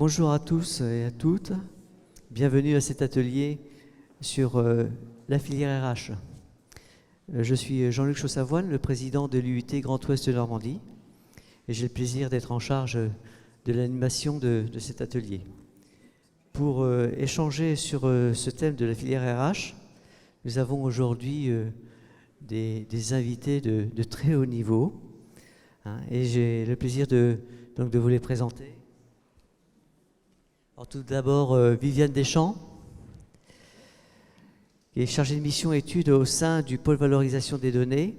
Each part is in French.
Bonjour à tous et à toutes. Bienvenue à cet atelier sur la filière RH. Je suis Jean-Luc Chaussavoine, le président de l'UIT Grand Ouest de Normandie, et j'ai le plaisir d'être en charge de l'animation de cet atelier. Pour échanger sur ce thème de la filière RH, nous avons aujourd'hui des invités de très haut niveau, et j'ai le plaisir de vous les présenter. Alors, tout d'abord, Viviane Deschamps, qui est chargée de mission études au sein du pôle valorisation des données.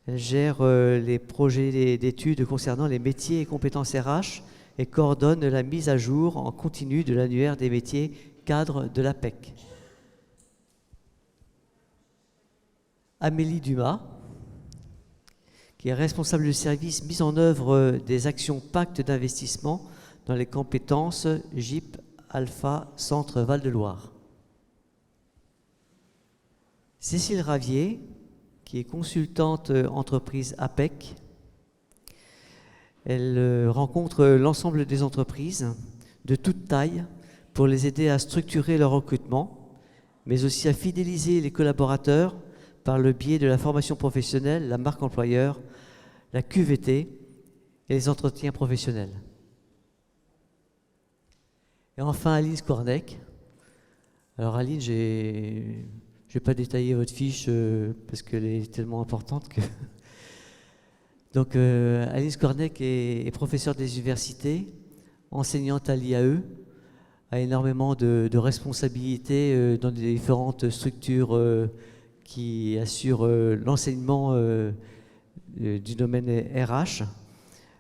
Elle gère les projets d'études concernant les métiers et compétences RH et coordonne la mise à jour en continu de l'annuaire des métiers cadres de l'APEC. Amélie Dumas, qui est responsable du service mise en œuvre des actions pacte d'investissement dans les compétences GIP Alpha Centre Val-de-Loire. Cécile Ravier, qui est consultante entreprise APEC. Elle rencontre l'ensemble des entreprises de toute taille pour les aider à structurer leur recrutement, mais aussi à fidéliser les collaborateurs par le biais de la formation professionnelle, la marque employeur, la QVT et les entretiens professionnels. Et enfin, Aline Skornek. Alors Aline, je ne vais pas détailler votre fiche parce qu'elle est tellement importante que... Donc Aline Skornek est professeure des universités, enseignante à l'IAE, a énormément de responsabilités dans les différentes structures qui assurent l'enseignement du domaine RH.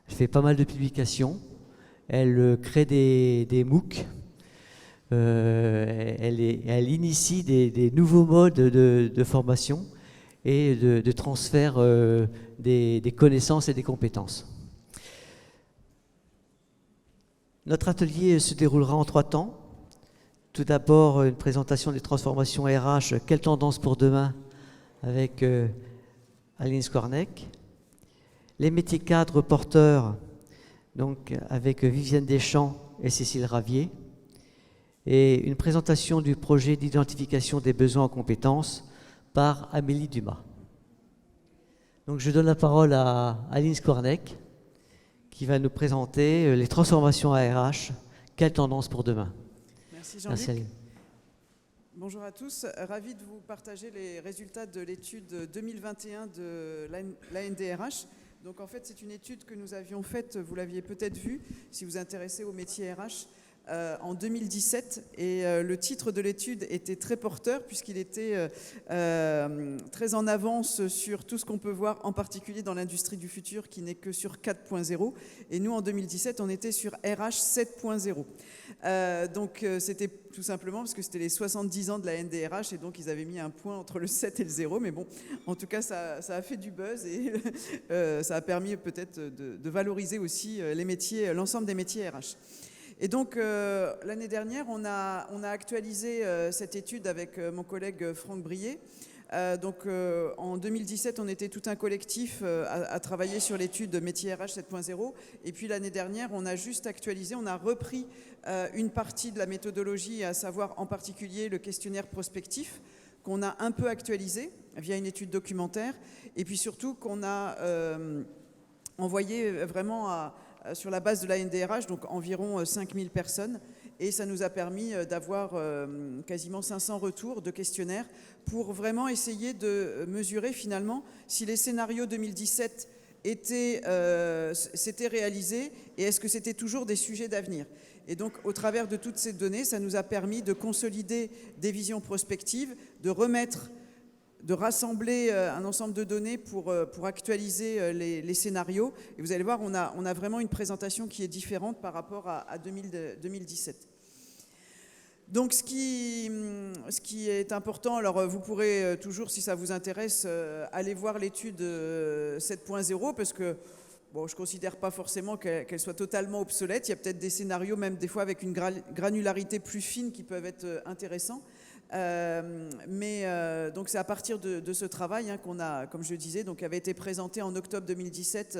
Elle fait pas mal de publications. Elle crée des MOOC. Elle initie des nouveaux modes de formation et de transfert des connaissances et des compétences. Notre atelier se déroulera en 3 temps. Tout d'abord, une présentation des transformations RH, quelles tendances pour demain, avec Aline Skornek. Les métiers cadres porteurs, donc avec Viviane Deschamps et Cécile Ravier. Et une présentation du projet d'identification des besoins en compétences par Amélie Dumas. Donc je donne la parole à Aline Skornek, qui va nous présenter les transformations RH, quelles tendances pour demain. Merci Jean-Luc. Merci Aline. Bonjour à tous, ravi de vous partager les résultats de l'étude 2021 de l'ANDRH. Donc en fait, c'est une étude que nous avions faite, vous l'aviez peut-être vue, si vous vous intéressez aux métiers RH, en 2017. Et le titre de l'étude était très porteur, puisqu'il était très en avance sur tout ce qu'on peut voir, en particulier dans l'industrie du futur, qui n'est que sur 4.0. Et nous, en 2017, on était sur RH 7.0. Donc c'était tout simplement parce que c'était les 70 ans de la NDRH et donc ils avaient mis un point entre le 7 et le 0, mais bon, en tout cas ça a fait du buzz et ça a permis peut-être de valoriser aussi les métiers, l'ensemble des métiers RH. Et donc l'année dernière on a actualisé cette étude avec mon collègue Franck Brier. En 2017, on était tout un collectif à travailler sur l'étude métier RH 7.0. Et puis l'année dernière, on a juste actualisé, on a repris une partie de la méthodologie, à savoir en particulier le questionnaire prospectif, qu'on a un peu actualisé via une étude documentaire. Et puis surtout qu'on a envoyé vraiment sur la base de la NDRH, donc environ 5000 personnes. Et ça nous a permis d'avoir quasiment 500 retours de questionnaires pour vraiment essayer de mesurer finalement si les scénarios 2017 s'étaient réalisés et est-ce que c'était toujours des sujets d'avenir. Et donc au travers de toutes ces données, ça nous a permis de consolider des visions prospectives, de rassembler un ensemble de données pour actualiser les scénarios. Et vous allez voir, on a vraiment une présentation qui est différente par rapport à 2017. Donc ce qui est important, alors vous pourrez toujours, si ça vous intéresse, aller voir l'étude 7.0 parce que bon, je ne considère pas forcément qu'elle soit totalement obsolète. Il y a peut-être des scénarios, même des fois avec une granularité plus fine qui peuvent être intéressants. Donc c'est à partir de ce travail qu'on a, comme je le disais, donc avait été présenté en octobre 2017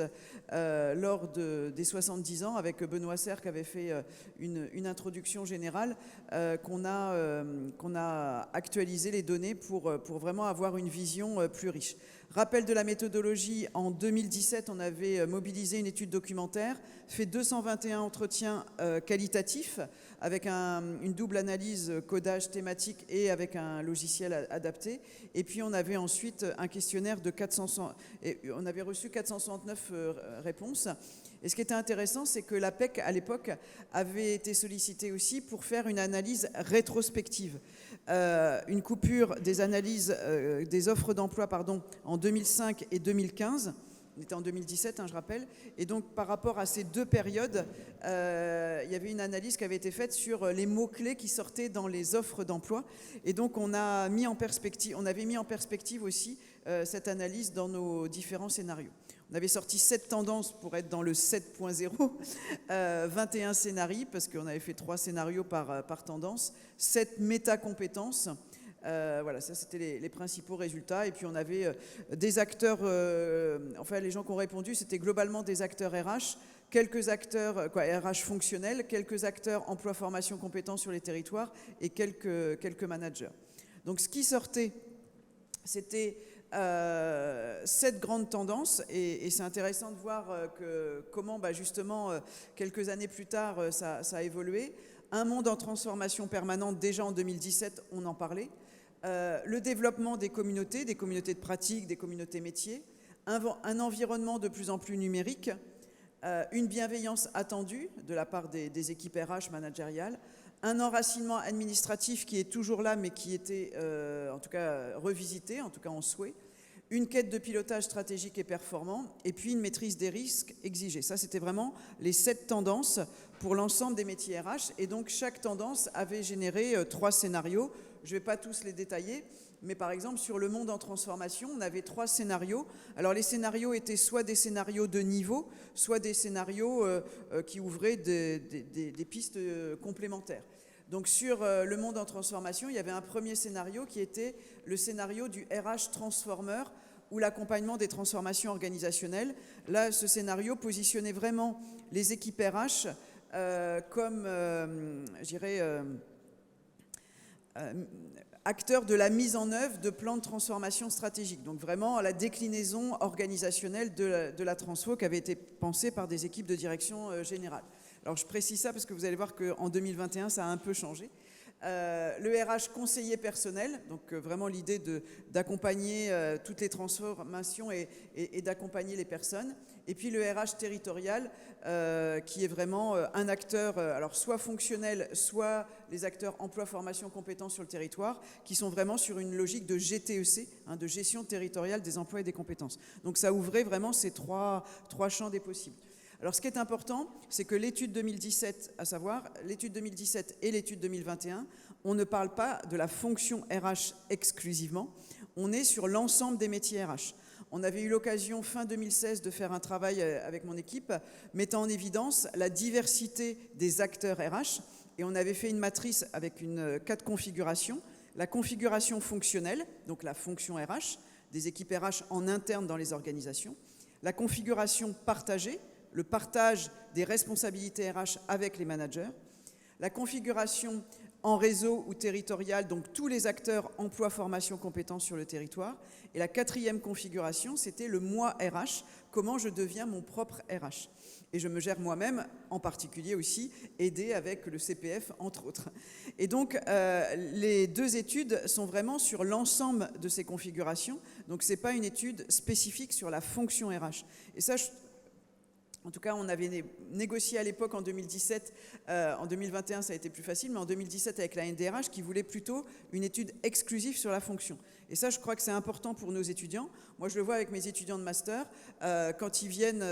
lors des 70 ans avec Benoît Serre qui avait fait une introduction générale, qu'on a actualisé les données pour vraiment avoir une vision plus riche. Rappel de la méthodologie, en 2017, on avait mobilisé une étude documentaire, fait 221 entretiens qualitatifs avec une double analyse codage thématique et avec un logiciel adapté. Et puis on avait ensuite un questionnaire de 400, et on avait reçu 469 réponses. Et ce qui était intéressant, c'est que l'APEC, à l'époque, avait été sollicitée aussi pour faire une analyse rétrospective. Une coupure des analyses des offres d'emploi en 2005 et 2015. On était en 2017, je rappelle. Et donc, par rapport à ces deux périodes, il y avait une analyse qui avait été faite sur les mots-clés qui sortaient dans les offres d'emploi. Et donc, on avait mis en perspective aussi cette analyse dans nos différents scénarios. On avait sorti 7 tendances pour être dans le 7.0, 21 scénarios, parce qu'on avait fait 3 scénarios par tendance, 7 métacompétences. Voilà, ça c'était les principaux résultats. Et puis on avait des acteurs, les gens qui ont répondu, c'était globalement des acteurs RH, quelques acteurs RH fonctionnels, quelques acteurs emploi, formation, compétences sur les territoires et quelques managers. Donc ce qui sortait, c'était 7 grandes tendances, et c'est intéressant de voir comment justement quelques années plus tard ça a évolué. Un monde en transformation permanente, déjà en 2017 on en parlait. Le développement des communautés de pratique, des communautés métiers, un environnement de plus en plus numérique, une bienveillance attendue de la part des équipes RH managériales, un enracinement administratif qui est toujours là, mais qui était en tout cas revisité, en tout cas en souhait, une quête de pilotage stratégique et performant, et puis une maîtrise des risques exigés. Ça, c'était vraiment les 7 tendances pour l'ensemble des métiers RH, et donc chaque tendance avait généré 3 scénarios. Je ne vais pas tous les détailler, mais par exemple, sur le monde en transformation, on avait 3 scénarios. Alors les scénarios étaient soit des scénarios de niveau, soit des scénarios qui ouvraient des pistes complémentaires. Donc sur le monde en transformation, il y avait un premier scénario qui était le scénario du RH Transformer, ou l'accompagnement des transformations organisationnelles. Là, ce scénario positionnait vraiment les équipes RH comme, acteurs de la mise en œuvre de plans de transformation stratégique. Donc vraiment la déclinaison organisationnelle de la transfo qui avait été pensée par des équipes de direction générale. Alors je précise ça parce que vous allez voir qu'en 2021, ça a un peu changé. Le RH conseiller personnel, donc vraiment l'idée d'accompagner toutes les transformations et d'accompagner les personnes. Et puis le RH territorial, qui est vraiment un acteur, alors soit fonctionnel, soit les acteurs emploi, formation, compétences sur le territoire, qui sont vraiment sur une logique de GTEC, de gestion territoriale des emplois et des compétences. Donc ça ouvrait vraiment ces trois champs des possibles. Alors ce qui est important, c'est que l'étude 2017, à savoir l'étude 2017 et l'étude 2021, on ne parle pas de la fonction RH exclusivement, on est sur l'ensemble des métiers RH. On avait eu l'occasion fin 2016 de faire un travail avec mon équipe mettant en évidence la diversité des acteurs RH, et on avait fait une matrice avec 4 configurations. La configuration fonctionnelle, donc la fonction RH, des équipes RH en interne dans les organisations. La configuration partagée, le partage des responsabilités RH avec les managers. La configuration en réseau ou territorial, donc tous les acteurs emploi, formation, compétences sur le territoire. Et la 4e configuration, c'était le moi RH, comment je deviens mon propre RH. Et je me gère moi-même, en particulier aussi, aidé avec le CPF, entre autres. Et donc, les 2 études sont vraiment sur l'ensemble de ces configurations. Donc, ce n'est pas une étude spécifique sur la fonction RH. Et ça, en tout cas, on avait négocié à l'époque en 2017, en 2021 ça a été plus facile, mais en 2017 avec la NDRH qui voulait plutôt une étude exclusive sur la fonction. Et ça, je crois que c'est important pour nos étudiants. Moi, je le vois avec mes étudiants de master, quand ils viennent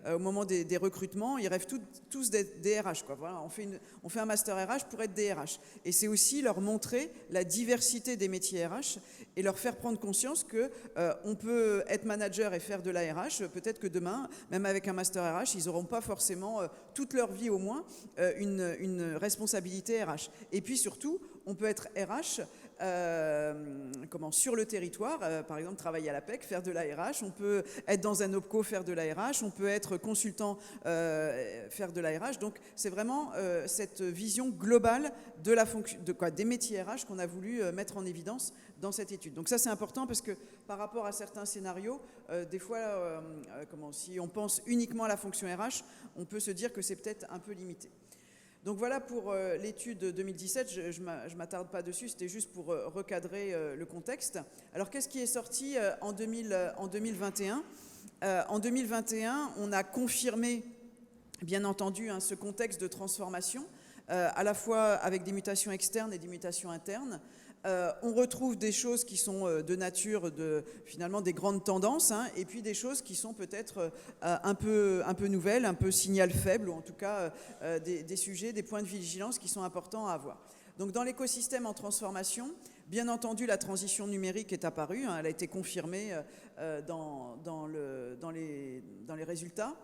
au moment des recrutements, ils rêvent tous d'être DRH, quoi. Voilà, on fait un master RH pour être DRH. Et c'est aussi leur montrer la diversité des métiers RH et leur faire prendre conscience qu'on peut être manager et faire de la RH. Peut-être que demain, même avec un master RH, ils n'auront pas forcément, toute leur vie au moins, une responsabilité RH. Et puis surtout, on peut être RH sur le territoire, par exemple travailler à la PEC, faire de l'ARH, on peut être dans un OPCO, faire de l'ARH, on peut être consultant, faire de l'ARH. Donc c'est vraiment cette vision globale des métiers RH qu'on a voulu mettre en évidence dans cette étude. Donc ça c'est important parce que par rapport à certains scénarios, des fois, si on pense uniquement à la fonction RH, on peut se dire que c'est peut-être un peu limité. Donc voilà pour l'étude 2017, je ne m'attarde pas dessus, c'était juste pour recadrer le contexte. Alors qu'est-ce qui est sorti en 2021 ? En 2021, on a confirmé, bien entendu, ce contexte de transformation, à la fois avec des mutations externes et des mutations internes. On retrouve des choses qui sont de nature finalement des grandes tendances, et puis des choses qui sont peut-être un peu nouvelles, un peu signal faible, ou en tout cas des sujets, des points de vigilance qui sont importants à avoir. Donc dans l'écosystème en transformation, bien entendu la transition numérique est apparue, elle a été confirmée dans les résultats.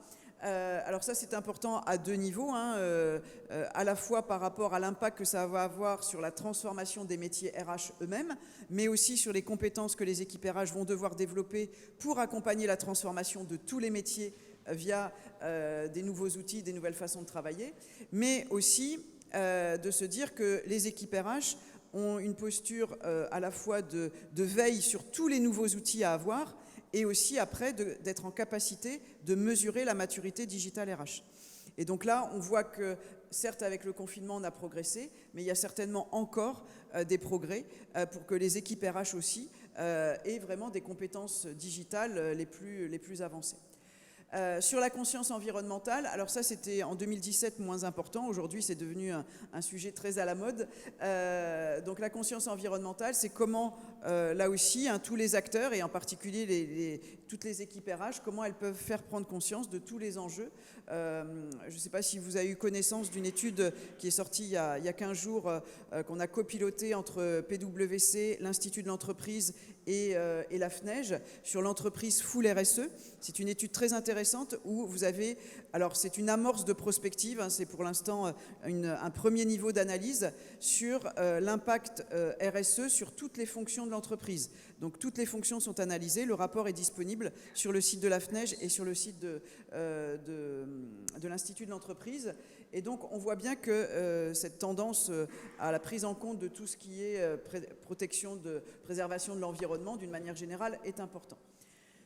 Alors ça c'est important à deux niveaux, à la fois par rapport à l'impact que ça va avoir sur la transformation des métiers RH eux-mêmes, mais aussi sur les compétences que les équipes RH vont devoir développer pour accompagner la transformation de tous les métiers via des nouveaux outils, des nouvelles façons de travailler, mais aussi de se dire que les équipes RH ont une posture à la fois de veille sur tous les nouveaux outils à avoir, et aussi après d'être en capacité de mesurer la maturité digitale RH. Et donc là, on voit que, certes, avec le confinement, on a progressé, mais il y a certainement encore des progrès pour que les équipes RH aussi aient vraiment des compétences digitales les plus avancées. Sur la conscience environnementale, alors ça c'était en 2017 moins important, aujourd'hui c'est devenu un sujet très à la mode. Donc la conscience environnementale, c'est comment là aussi tous les acteurs et en particulier toutes les équipes RH, comment elles peuvent faire prendre conscience de tous les enjeux. Je ne sais pas si vous avez eu connaissance d'une étude qui est sortie il y a 15 jours, qu'on a copilotée entre PwC, l'Institut de l'entreprise et la FNEJ sur l'entreprise full RSE. C'est une étude très intéressante où vous avez, alors c'est une amorce de prospective, c'est pour l'instant un premier niveau d'analyse sur l'impact RSE sur toutes les fonctions de l'entreprise. Donc toutes les fonctions sont analysées, le rapport est disponible sur le site de la FNEJ et sur le site de l'Institut de l'entreprise. Et donc on voit bien que cette tendance à la prise en compte de tout ce qui est préservation de l'environnement d'une manière générale est important.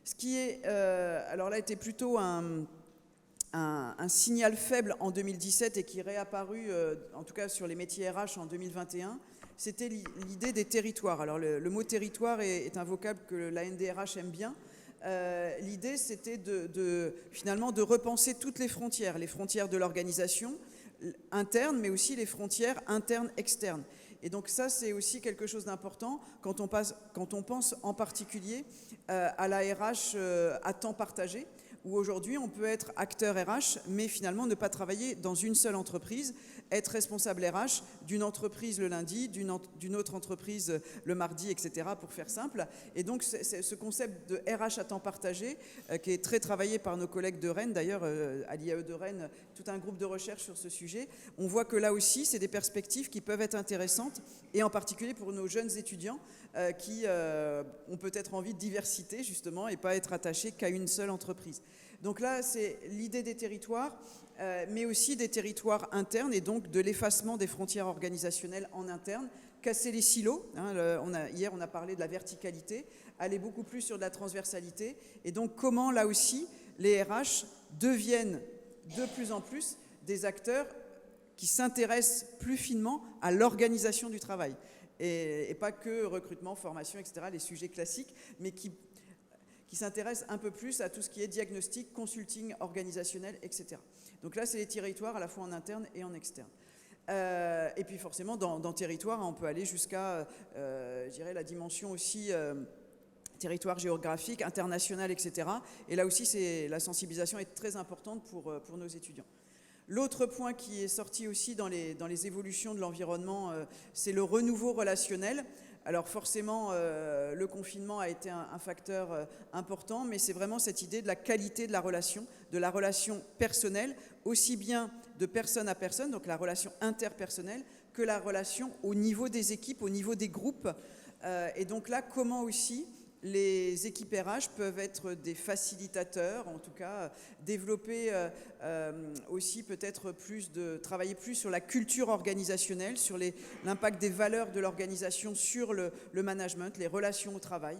Ce qui est, alors là, était plutôt un signal faible en 2017 et qui est réapparu, en tout cas sur les métiers RH en 2021, c'était l'idée des territoires. Alors le mot territoire est un vocable que la NDRH aime bien. L'idée, c'était finalement de repenser toutes les frontières de l'organisation interne, mais aussi les frontières internes-externes. Et donc ça, c'est aussi quelque chose d'important quand on pense en particulier à la RH à temps partagé, où aujourd'hui on peut être acteur RH, mais finalement ne pas travailler dans une seule entreprise, être responsable RH d'une entreprise le lundi, d'une autre entreprise le mardi, etc., pour faire simple. Et donc c'est ce concept de RH à temps partagé, qui est très travaillé par nos collègues de Rennes, d'ailleurs à l'IAE de Rennes, tout un groupe de recherche sur ce sujet. On voit que là aussi, c'est des perspectives qui peuvent être intéressantes, et en particulier pour nos jeunes étudiants qui ont peut-être envie de diversité, justement, et pas être attachés qu'à une seule entreprise. Donc là, c'est l'idée des territoires, mais aussi des territoires internes, et donc de l'effacement des frontières organisationnelles en interne, casser les silos. Hier, on a parlé de la verticalité, aller beaucoup plus sur de la transversalité, et donc comment, là aussi, les RH deviennent de plus en plus des acteurs qui s'intéressent plus finement à l'organisation du travail. Et pas que recrutement, formation, etc., les sujets classiques, mais qui s'intéressent un peu plus à tout ce qui est diagnostic, consulting organisationnel, etc. Donc là, c'est les territoires à la fois en interne et en externe. Et puis forcément, dans territoire, on peut aller jusqu'à, je dirais, la dimension aussi territoire géographique, international, etc. Et là aussi, la sensibilisation est très importante pour nos étudiants. L'autre point qui est sorti aussi dans les évolutions de l'environnement, c'est le renouveau relationnel. Alors forcément, le confinement a été un facteur important, mais c'est vraiment cette idée de la qualité de la relation personnelle, aussi bien de personne à personne, donc la relation interpersonnelle, que la relation au niveau des équipes, au niveau des groupes. Et donc là, comment aussi les équipes RH peuvent être des facilitateurs, en tout cas développer aussi peut-être travailler plus sur la culture organisationnelle, sur l'impact des valeurs de l'organisation sur le management, les relations au travail.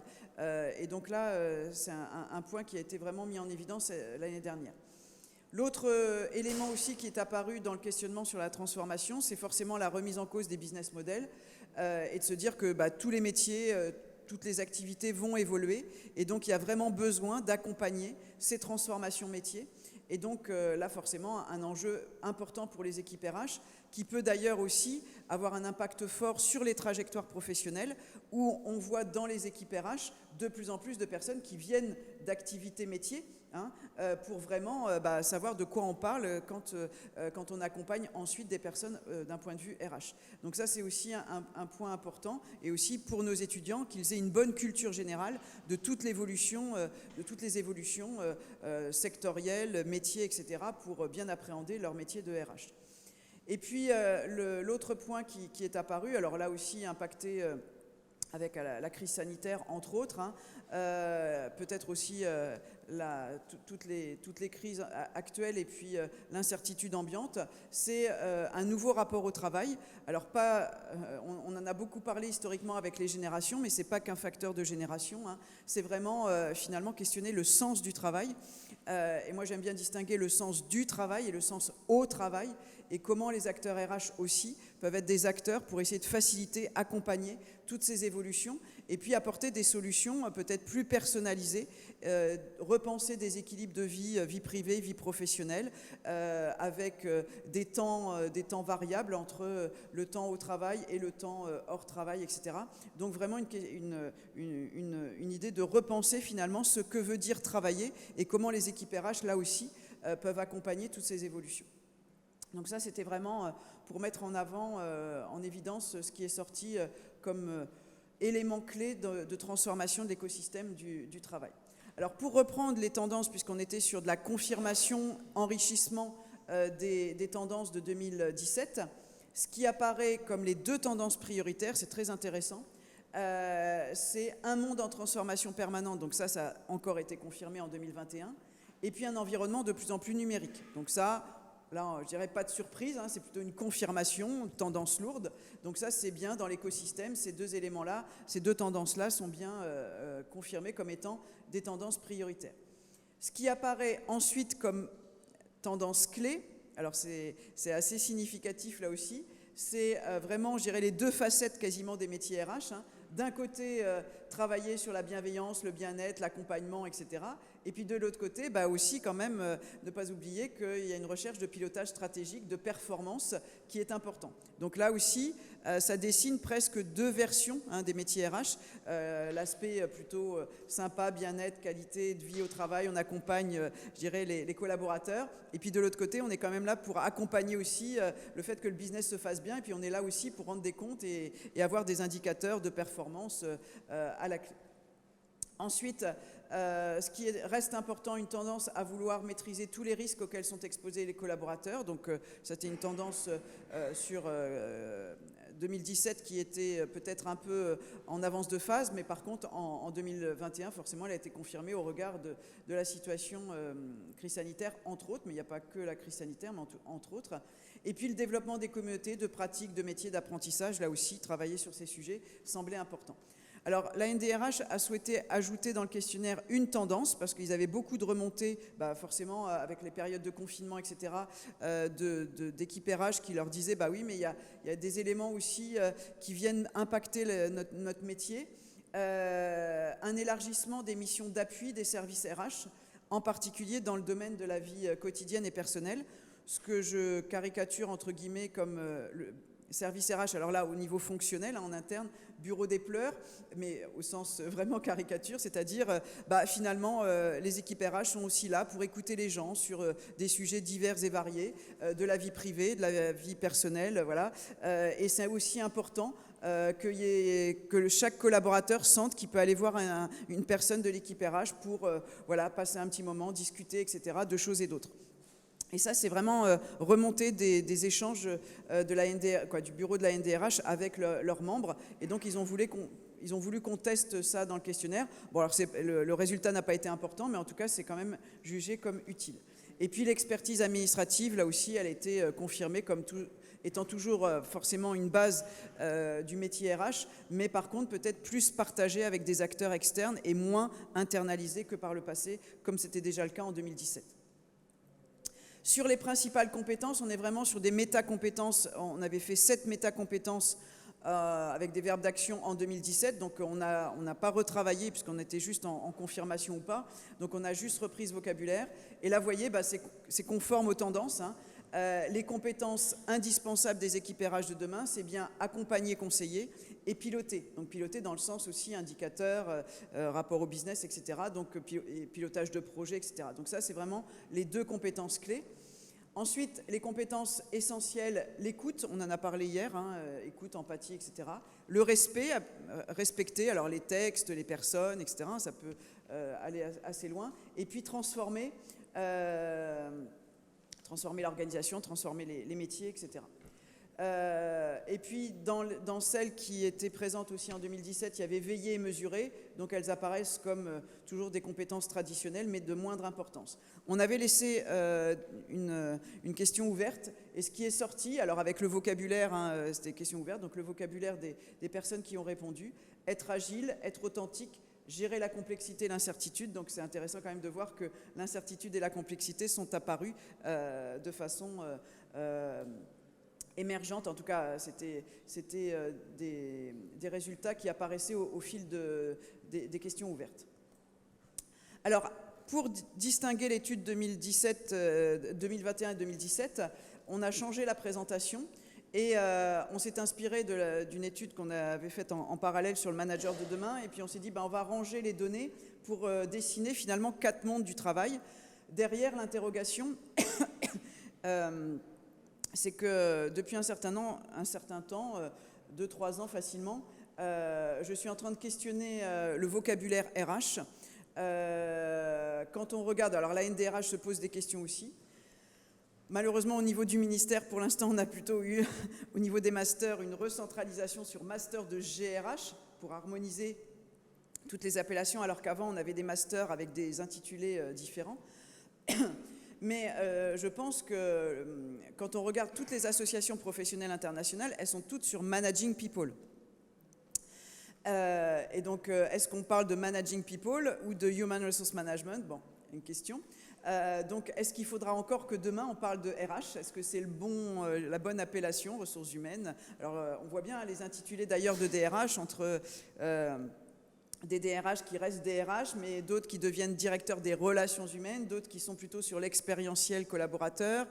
Et donc là, c'est un point qui a été vraiment mis en évidence l'année dernière. L'autre élément aussi qui est apparu dans le questionnement sur la transformation, c'est forcément la remise en cause des business models et de se dire que tous les métiers, toutes les activités vont évoluer et donc il y a vraiment besoin d'accompagner ces transformations métiers. Et donc là, forcément, un enjeu important pour les équipes RH qui peut d'ailleurs aussi avoir un impact fort sur les trajectoires professionnelles où on voit dans les équipes RH de plus en plus de personnes qui viennent d'activités métiers pour vraiment savoir de quoi on parle quand on accompagne ensuite des personnes d'un point de vue RH. Donc ça, c'est aussi un point important et aussi pour nos étudiants qu'ils aient une bonne culture générale de toute l'évolution, de toutes les évolutions sectorielles, métiers, etc. pour bien appréhender leur métier de RH. Et puis l'autre point qui est apparu, alors là aussi impacté avec la crise sanitaire entre autres, peut-être aussi toutes les crises actuelles et puis l'incertitude ambiante, c'est un nouveau rapport au travail. Alors on en a beaucoup parlé historiquement avec les générations, mais c'est pas qu'un facteur de génération, c'est vraiment finalement questionner le sens du travail. Et moi j'aime bien distinguer le sens du travail et le sens au travail, et comment les acteurs RH aussi peuvent être des acteurs pour essayer de faciliter, accompagner toutes ces évolutions et puis apporter des solutions peut-être plus personnalisées, repenser des équilibres de vie privée, vie professionnelle, avec des temps variables entre le temps au travail et le temps hors travail, etc. Donc vraiment une idée de repenser finalement ce que veut dire travailler et comment les équipes RH, là aussi, peuvent accompagner toutes ces évolutions. Donc ça, c'était vraiment pour mettre en avant, en évidence, ce qui est sorti comme élément clé de transformation de l'écosystème du travail. Alors pour reprendre les tendances, puisqu'on était sur de la confirmation, enrichissement des tendances de 2017, ce qui apparaît comme les deux tendances prioritaires, c'est très intéressant, c'est un monde en transformation permanente, donc ça a encore été confirmé en 2021, et puis un environnement de plus en plus numérique. Donc ça, là, je dirais pas de surprise, c'est plutôt une confirmation, une tendance lourde. Donc ça, c'est bien dans l'écosystème, ces deux éléments-là, ces deux tendances-là sont bien confirmées comme étant des tendances prioritaires. Ce qui apparaît ensuite comme tendance clé, alors c'est assez significatif là aussi, c'est vraiment, je dirais, les deux facettes quasiment des métiers RH. D'un côté, travailler sur la bienveillance, le bien-être, l'accompagnement, etc. Et puis de l'autre côté, aussi quand même ne pas oublier qu'il y a une recherche de pilotage stratégique, de performance qui est important. Donc là aussi, ça dessine presque deux versions des métiers RH. L'aspect plutôt sympa, bien-être, qualité de vie au travail, on accompagne, je dirais, les collaborateurs. Et puis de l'autre côté, on est quand même là pour accompagner aussi le fait que le business se fasse bien. Et puis on est là aussi pour rendre des comptes et avoir des indicateurs de performance à la clé. Ensuite, ce qui reste important, une tendance à vouloir maîtriser tous les risques auxquels sont exposés les collaborateurs. Donc, c'était une tendance sur 2017 qui était peut-être un peu en avance de phase, mais par contre, en 2021, forcément, elle a été confirmée au regard de la situation crise sanitaire, entre autres, mais il n'y a pas que la crise sanitaire, mais entre autres. Et puis, le développement des communautés, de pratiques, de métiers, d'apprentissage, là aussi, travailler sur ces sujets semblait important. Alors, la NDRH a souhaité ajouter dans le questionnaire une tendance, parce qu'ils avaient beaucoup de remontées, forcément avec les périodes de confinement, etc., d'équipes RH qui leur disaient, oui, mais il y a des éléments aussi qui viennent impacter notre métier. Un élargissement des missions d'appui des services RH, en particulier dans le domaine de la vie quotidienne et personnelle, ce que je caricature entre guillemets comme le service RH, alors là au niveau fonctionnel, en interne, bureau des pleurs, mais au sens vraiment caricature, c'est-à-dire finalement les équipes RH sont aussi là pour écouter les gens sur des sujets divers et variés, de la vie privée, de la vie personnelle, voilà. Et c'est aussi important que chaque collaborateur sente qu'il peut aller voir une personne de l'équipe RH pour passer un petit moment, discuter, etc., de choses et d'autres. Et ça, c'est vraiment remonté des échanges de la du bureau de la NDRH avec leurs membres. Et donc, ils ont voulu qu'on teste ça dans le questionnaire. Bon, alors le résultat n'a pas été important, mais en tout cas, c'est quand même jugé comme utile. Et puis, l'expertise administrative, là aussi, elle a été confirmée comme étant toujours forcément une base du métier RH, mais par contre, peut-être plus partagée avec des acteurs externes et moins internalisée que par le passé, comme c'était déjà le cas en 2017. Sur les principales compétences, on est vraiment sur des métacompétences. On avait fait 7 métacompétences avec des verbes d'action en 2017. Donc on n'a pas retravaillé puisqu'on était juste en confirmation ou pas. Donc on a juste repris ce vocabulaire. Et là, vous voyez, c'est conforme aux tendances. Hein. Les compétences indispensables des équipes RH de demain, c'est bien accompagner, conseiller et piloter. Donc piloter dans le sens aussi indicateur, rapport au business, etc. Donc pilotage de projet, etc. Donc ça, c'est vraiment les 2 compétences clés. Ensuite, les compétences essentielles, l'écoute, on en a parlé hier, hein, écoute, empathie, etc. Le respect, respecter alors les textes, les personnes, etc. Ça peut aller assez loin. Et puis transformer l'organisation, transformer les métiers, etc. Et puis, dans celles qui étaient présentes aussi en 2017, il y avait veiller et mesurer. Donc, elles apparaissent comme toujours des compétences traditionnelles, mais de moindre importance. On avait laissé une question ouverte. Et ce qui est sorti, alors avec le vocabulaire, hein, c'était question ouverte, donc le vocabulaire des personnes qui ont répondu, être agile, être authentique, gérer la complexité et l'incertitude. Donc c'est intéressant quand même de voir que l'incertitude et la complexité sont apparues de façon émergente. En tout cas, c'était des résultats qui apparaissaient au fil des questions ouvertes. Alors, pour distinguer l'étude 2021 et 2017, on a changé la présentation. Et on s'est inspiré d'une étude qu'on avait faite en parallèle sur le manager de demain. Et puis on s'est dit, on va ranger les données pour dessiner finalement 4 mondes du travail. Derrière l'interrogation, c'est que depuis un certain temps, 2-3 ans facilement, je suis en train de questionner le vocabulaire RH. Quand on regarde, alors la NDRH se pose des questions aussi. Malheureusement, au niveau du ministère, pour l'instant, on a plutôt eu, au niveau des masters, une recentralisation sur master de GRH pour harmoniser toutes les appellations, alors qu'avant, on avait des masters avec des intitulés différents. Mais je pense que quand on regarde toutes les associations professionnelles internationales, elles sont toutes sur Managing People. Et donc, est-ce qu'on parle de Managing People ou de Human Resource Management? Bon, une question. Donc, est-ce qu'il faudra encore que demain on parle de RH? Est-ce que c'est la bonne appellation, ressources humaines? Alors, on voit bien les intitulés d'ailleurs de DRH entre des DRH qui restent DRH, mais d'autres qui deviennent directeurs des relations humaines, d'autres qui sont plutôt sur l'expérientiel collaborateur,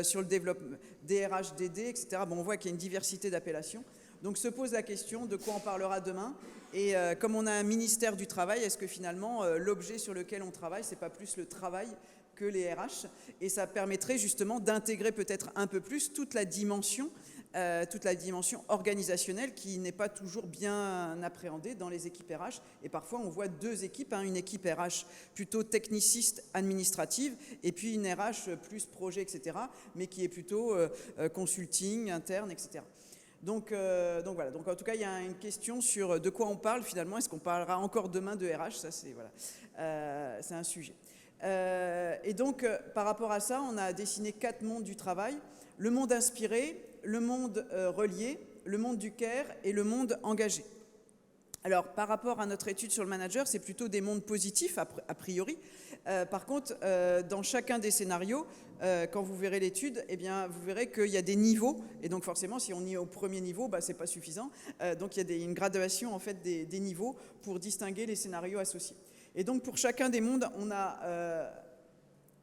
sur le développement DRH, DD, etc. Bon, on voit qu'il y a une diversité d'appellations. Donc se pose la question de quoi on parlera demain. Et comme on a un ministère du travail, est-ce que finalement l'objet sur lequel on travaille, c'est pas plus le travail que les RH? Et ça permettrait justement d'intégrer peut-être un peu plus toute la dimension organisationnelle qui n'est pas toujours bien appréhendée dans les équipes RH. Et parfois on voit 2 équipes, une équipe RH plutôt techniciste administrative et puis une RH plus projet, etc. mais qui est plutôt consulting, interne, etc. Donc voilà. Donc en tout cas, il y a une question sur de quoi on parle finalement. Est-ce qu'on parlera encore demain de RH? Ça, c'est un sujet. Et donc, par rapport à ça, on a dessiné 4 mondes du travail. Le monde inspiré, le monde relié, le monde du care et le monde engagé. Alors, par rapport à notre étude sur le manager, c'est plutôt des mondes positifs, a priori. Par contre, dans chacun des scénarios, quand vous verrez l'étude, eh bien, vous verrez qu'il y a des niveaux. Et donc, forcément, si on y est au premier niveau, ce n'est pas suffisant. Donc, il y a une gradation en fait, des niveaux pour distinguer les scénarios associés. Et donc, pour chacun des mondes, on a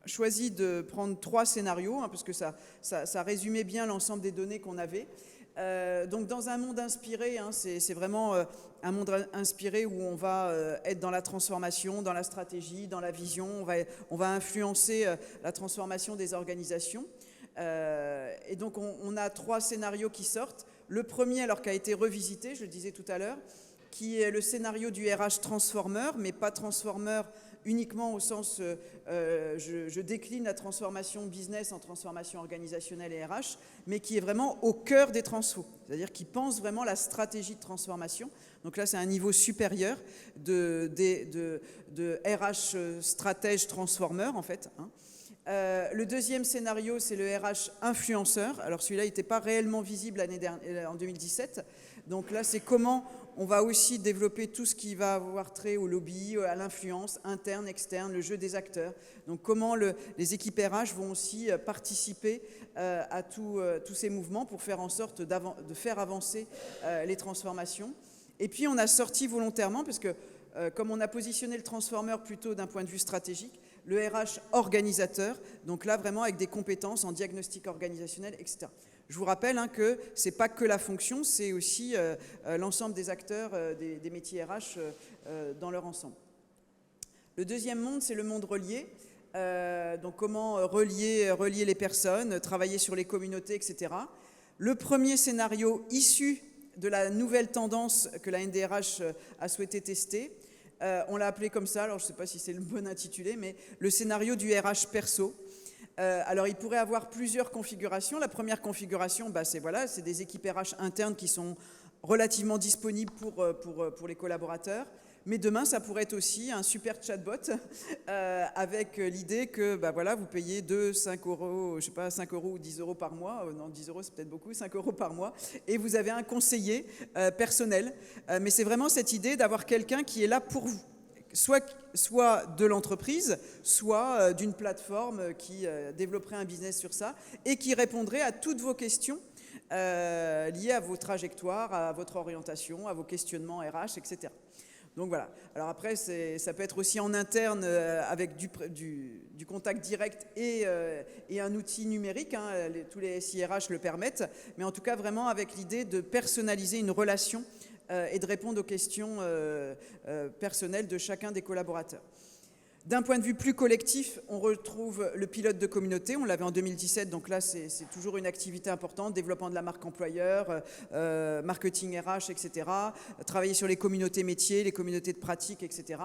choisi de prendre 3 scénarios, parce que ça résumait bien l'ensemble des données qu'on avait. Donc dans un monde inspiré, c'est vraiment un monde inspiré où on va être dans la transformation, dans la stratégie, dans la vision, on va influencer la transformation des organisations. Et donc on a 3 scénarios qui sortent. Le premier, alors qui a été revisité, je le disais tout à l'heure, qui est le scénario du RH transformer, mais pas transformer uniquement au sens je décline la transformation business en transformation organisationnelle et RH, mais qui est vraiment au cœur des transfos, c'est-à-dire qui pense vraiment la stratégie de transformation. Donc là, c'est un niveau supérieur de RH stratège transformeur, en fait. Le deuxième scénario, c'est le RH influenceur. Alors celui-là, il n'était pas réellement visible en 2017. Donc là, c'est comment on va aussi développer tout ce qui va avoir trait au lobby, à l'influence interne, externe, le jeu des acteurs. Donc comment les équipes RH vont aussi participer à tous ces mouvements pour faire en sorte de faire avancer les transformations. Et puis on a sorti volontairement, parce que comme on a positionné le transformeur plutôt d'un point de vue stratégique, le RH organisateur, donc là vraiment avec des compétences en diagnostic organisationnel, etc. Je vous rappelle que ce n'est pas que la fonction, c'est aussi l'ensemble des acteurs des métiers RH dans leur ensemble. Le deuxième monde, c'est le monde relié. Donc comment relier les personnes, travailler sur les communautés, etc. Le premier scénario issu de la nouvelle tendance que la NDRH a souhaité tester, on l'a appelé comme ça, alors je ne sais pas si c'est le bon intitulé, mais le scénario du RH perso. Alors, il pourrait avoir plusieurs configurations. La première configuration, c'est des équipes RH internes qui sont relativement disponibles pour les collaborateurs. Mais demain, ça pourrait être aussi un super chatbot avec l'idée que vous payez 5 euros, je sais pas, 5 euros ou 10 euros par mois. Non, 10 euros, c'est peut-être beaucoup, 5 euros par mois. Et vous avez un conseiller personnel. Mais c'est vraiment cette idée d'avoir quelqu'un qui est là pour vous. Soit de l'entreprise, soit d'une plateforme qui développerait un business sur ça et qui répondrait à toutes vos questions liées à vos trajectoires, à votre orientation, à vos questionnements RH, etc. Donc voilà. Alors après, ça peut être aussi en interne avec du contact direct et un outil numérique. Tous les SIRH le permettent. Mais en tout cas, vraiment avec l'idée de personnaliser une relation et de répondre aux questions personnelles de chacun des collaborateurs. D'un point de vue plus collectif, on retrouve le pilote de communauté. On l'avait en 2017, donc là, c'est toujours une activité importante. Développement de la marque employeur, marketing RH, etc. Travailler sur les communautés métiers, les communautés de pratique, etc.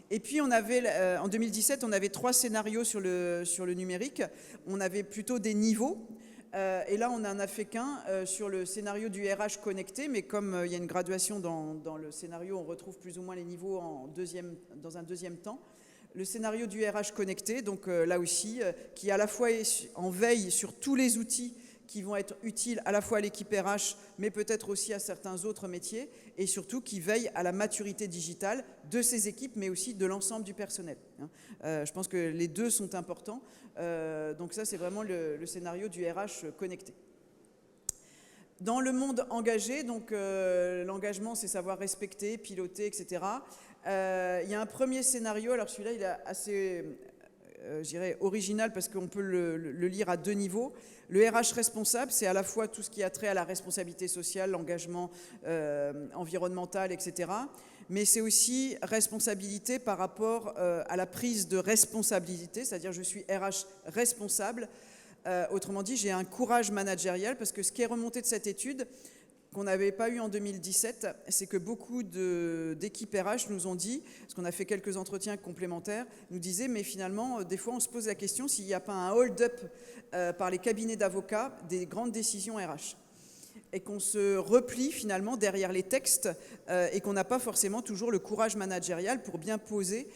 Et puis, en 2017, on avait 3 scénarios sur le numérique. On avait plutôt des niveaux. Et là, on n'en a fait qu'un sur le scénario du RH connecté, mais comme il y a une graduation dans le scénario, on retrouve plus ou moins les niveaux dans un deuxième temps. Le scénario du RH connecté, donc là aussi, qui à la fois est en veille sur tous les outils qui vont être utiles à la fois à l'équipe RH, mais peut-être aussi à certains autres métiers, et surtout qui veille à la maturité digitale de ces équipes, mais aussi de l'ensemble du personnel. Je pense que les deux sont importants. Donc ça, c'est vraiment le scénario du RH connecté. Dans le monde engagé, donc l'engagement, c'est savoir respecter, piloter, etc. Il y a un premier scénario, alors celui-là, il est assez, je dirais, original parce qu'on peut le lire à 2 niveaux. Le RH responsable, c'est à la fois tout ce qui a trait à la responsabilité sociale, l'engagement environnemental, etc. Mais c'est aussi responsabilité par rapport à la prise de responsabilité, c'est-à-dire je suis RH responsable. Autrement dit, j'ai un courage managérial parce que ce qui est remonté de cette étude, qu'on n'avait pas eu en 2017, c'est que beaucoup d'équipes RH nous ont dit, parce qu'on a fait quelques entretiens complémentaires, nous disaient, mais finalement, des fois, on se pose la question s'il n'y a pas un hold-up par les cabinets d'avocats des grandes décisions RH. Et qu'on se replie finalement derrière les textes et qu'on n'a pas forcément toujours le courage managérial pour bien peser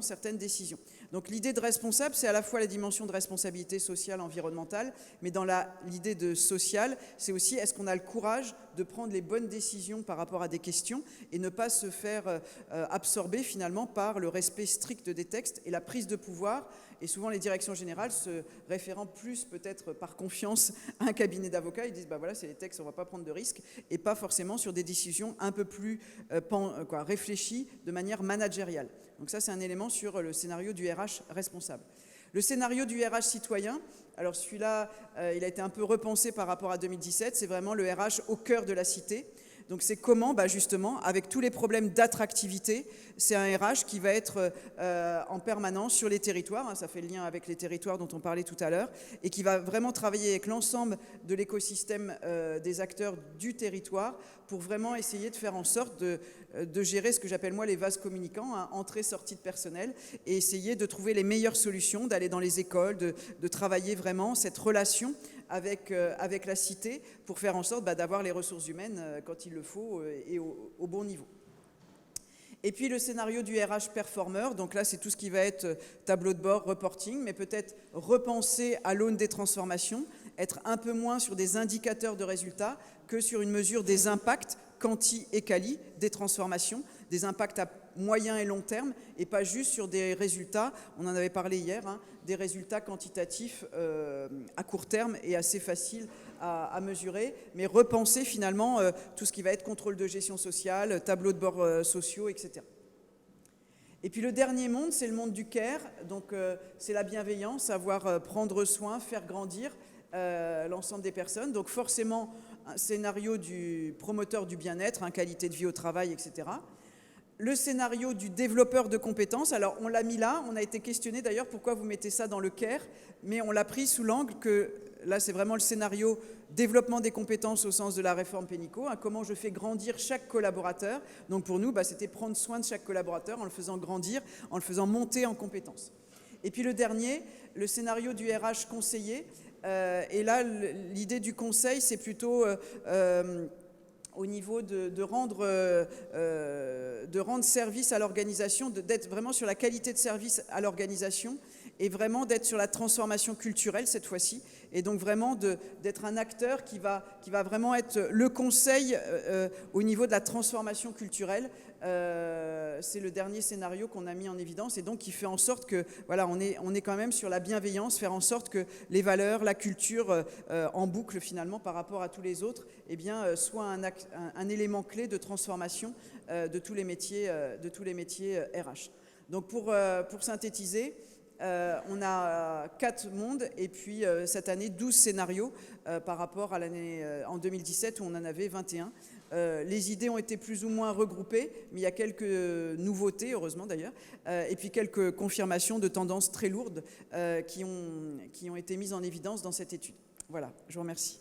certaines décisions. Donc l'idée de responsable, c'est à la fois la dimension de responsabilité sociale, environnementale, mais dans l'idée de social, c'est aussi est-ce qu'on a le courage de prendre les bonnes décisions par rapport à des questions et ne pas se faire absorber finalement par le respect strict des textes et la prise de pouvoir. Et souvent les directions générales se référant plus peut-être par confiance à un cabinet d'avocats, ils disent voilà, c'est les textes, on ne va pas prendre de risques, et pas forcément sur des décisions un peu plus réfléchies de manière managériale. Donc ça, c'est un élément sur le scénario du RH responsable. Le scénario du RH citoyen, alors celui-là, il a été un peu repensé par rapport à 2017, c'est vraiment le RH au cœur de la cité. Donc c'est comment, justement, avec tous les problèmes d'attractivité, c'est un RH qui va être en permanence sur les territoires, hein, ça fait le lien avec les territoires dont on parlait tout à l'heure, et qui va vraiment travailler avec l'ensemble de l'écosystème des acteurs du territoire pour vraiment essayer de faire en sorte de gérer ce que j'appelle moi les vases communicants, hein, entrée-sortie de personnel, et essayer de trouver les meilleures solutions, d'aller dans les écoles, de travailler vraiment cette relation avec la cité pour faire en sorte d'avoir les ressources humaines quand il le faut et au bon niveau. Et puis le scénario du RH performeur, donc là c'est tout ce qui va être tableau de bord, reporting, mais peut-être repenser à l'aune des transformations, être un peu moins sur des indicateurs de résultats que sur une mesure des impacts quanti et quali des transformations, des impacts à moyen et long terme, et pas juste sur des résultats, on en avait parlé hier, hein, des résultats quantitatifs à court terme et assez faciles à mesurer, mais repenser finalement tout ce qui va être contrôle de gestion sociale, tableau de bord sociaux, etc. Et puis le dernier monde, c'est le monde du care, donc c'est la bienveillance, savoir prendre soin, faire grandir l'ensemble des personnes, donc forcément un scénario du promoteur du bien-être, hein, qualité de vie au travail, etc. Le scénario du développeur de compétences, alors on l'a mis là, on a été questionné d'ailleurs pourquoi vous mettez ça dans le care, mais on l'a pris sous l'angle que, là c'est vraiment le scénario développement des compétences au sens de la réforme Pénicaud, hein, comment je fais grandir chaque collaborateur. Donc pour nous, c'était prendre soin de chaque collaborateur en le faisant grandir, en le faisant monter en compétences. Et puis le dernier, le scénario du RH conseiller, et là l'idée du conseil c'est plutôt au niveau de rendre service à l'organisation, d'être vraiment sur la qualité de service à l'organisation et vraiment d'être sur la transformation culturelle cette fois-ci. Et donc vraiment d'être un acteur qui va vraiment être le conseil au niveau de la transformation culturelle. C'est le dernier scénario qu'on a mis en évidence et donc qui fait en sorte que, voilà, on est quand même sur la bienveillance, faire en sorte que les valeurs, la culture en boucle finalement par rapport à tous les autres, eh bien, soit un élément clé de transformation de tous les métiers RH. Donc pour synthétiser, on a 4 mondes et puis cette année 12 scénarios par rapport à l'année en 2017 où on en avait 21. Les idées ont été plus ou moins regroupées, mais il y a quelques nouveautés, heureusement d'ailleurs, et puis quelques confirmations de tendances très lourdes qui ont été mises en évidence dans cette étude. Voilà, je vous remercie.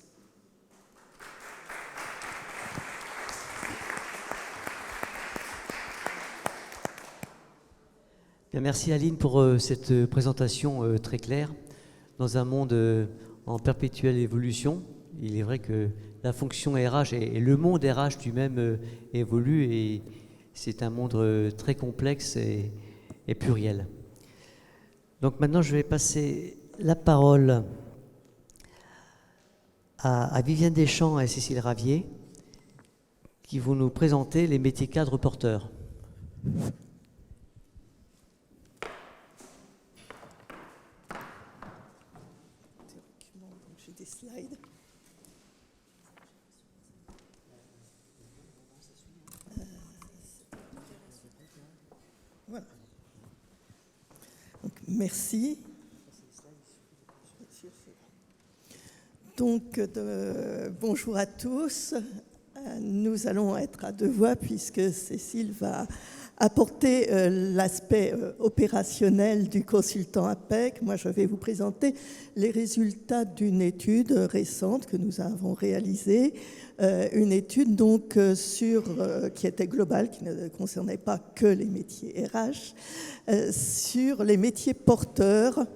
Bien, merci Aline pour cette présentation très claire. Dans un monde en perpétuelle évolution, il est vrai que la fonction RH et le monde RH lui-même évolue et c'est un monde très complexe et pluriel. Donc maintenant, je vais passer la parole à Viviane Deschamps et Cécile Ravier qui vont nous présenter les métiers cadres porteurs. J'ai des slides. Voilà. Donc, merci. Donc, bonjour à tous. Nous allons être à 2 voix puisque Cécile va apporter l'aspect opérationnel du consultant APEC. Moi, je vais vous présenter les résultats d'une étude récente que nous avons réalisée. Une étude donc qui était globale, qui ne concernait pas que les métiers RH, sur les métiers porteurs.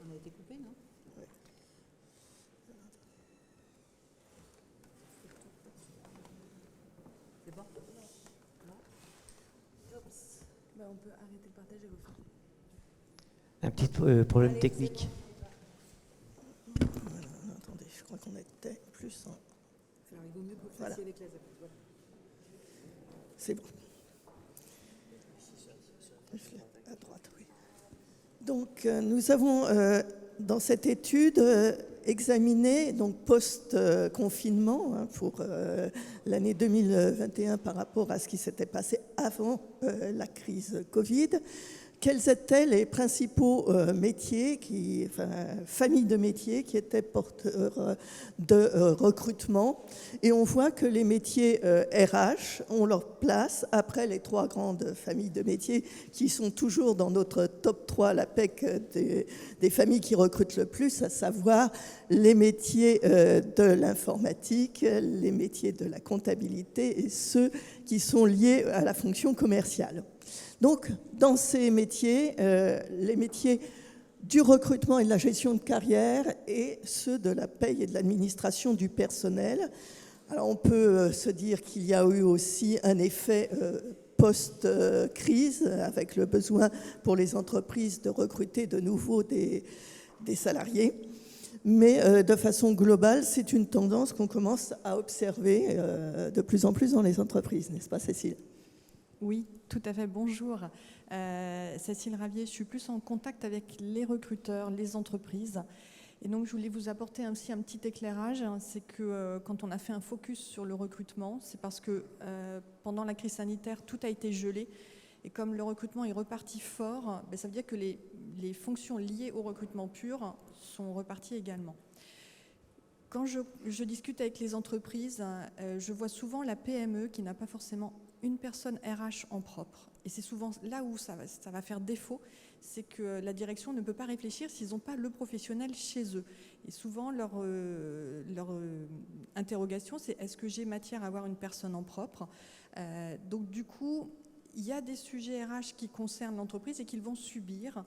On a été coupé, non? Oui. C'est bon? Non? On peut arrêter le partage et refaire. Un petit problème technique. Voilà, attendez, je crois qu'on était plus en... Alors, il vaut mieux que vous fassiez avec les appuis. Voilà. C'est bon. À droite, oui. Donc, nous avons, dans cette étude, examiné, donc post-confinement, pour l'année 2021 par rapport à ce qui s'était passé avant la crise Covid, quels étaient les principaux métiers, familles de métiers qui étaient porteurs de recrutement. Et on voit que les métiers RH ont leur place après les 3 grandes familles de métiers qui sont toujours dans notre top 3, la PEC des familles qui recrutent le plus, à savoir les métiers de l'informatique, les métiers de la comptabilité et ceux qui sont liés à la fonction commerciale. Donc, dans ces métiers, les métiers du recrutement et de la gestion de carrière et ceux de la paye et de l'administration du personnel. Alors, on peut se dire qu'il y a eu aussi un effet post-crise avec le besoin pour les entreprises de recruter de nouveau des salariés. Mais de façon globale, c'est une tendance qu'on commence à observer de plus en plus dans les entreprises, n'est-ce pas, Cécile ? Oui, tout à fait. Bonjour. Cécile Ravier, je suis plus en contact avec les recruteurs, les entreprises. Et donc, je voulais vous apporter aussi un petit éclairage. C'est que quand on a fait un focus sur le recrutement, c'est parce que pendant la crise sanitaire, tout a été gelé. Et comme le recrutement est reparti fort, ça veut dire que les fonctions liées au recrutement pur sont reparties également. Quand je discute avec les entreprises, je vois souvent la PME qui n'a pas forcément une personne RH en propre. Et c'est souvent là où ça va faire défaut, c'est que la direction ne peut pas réfléchir s'ils n'ont pas le professionnel chez eux. Et souvent, leur interrogation, c'est est-ce que j'ai matière à avoir une personne en propre ? Donc du coup, il y a des sujets RH qui concernent l'entreprise et qu'ils vont subir.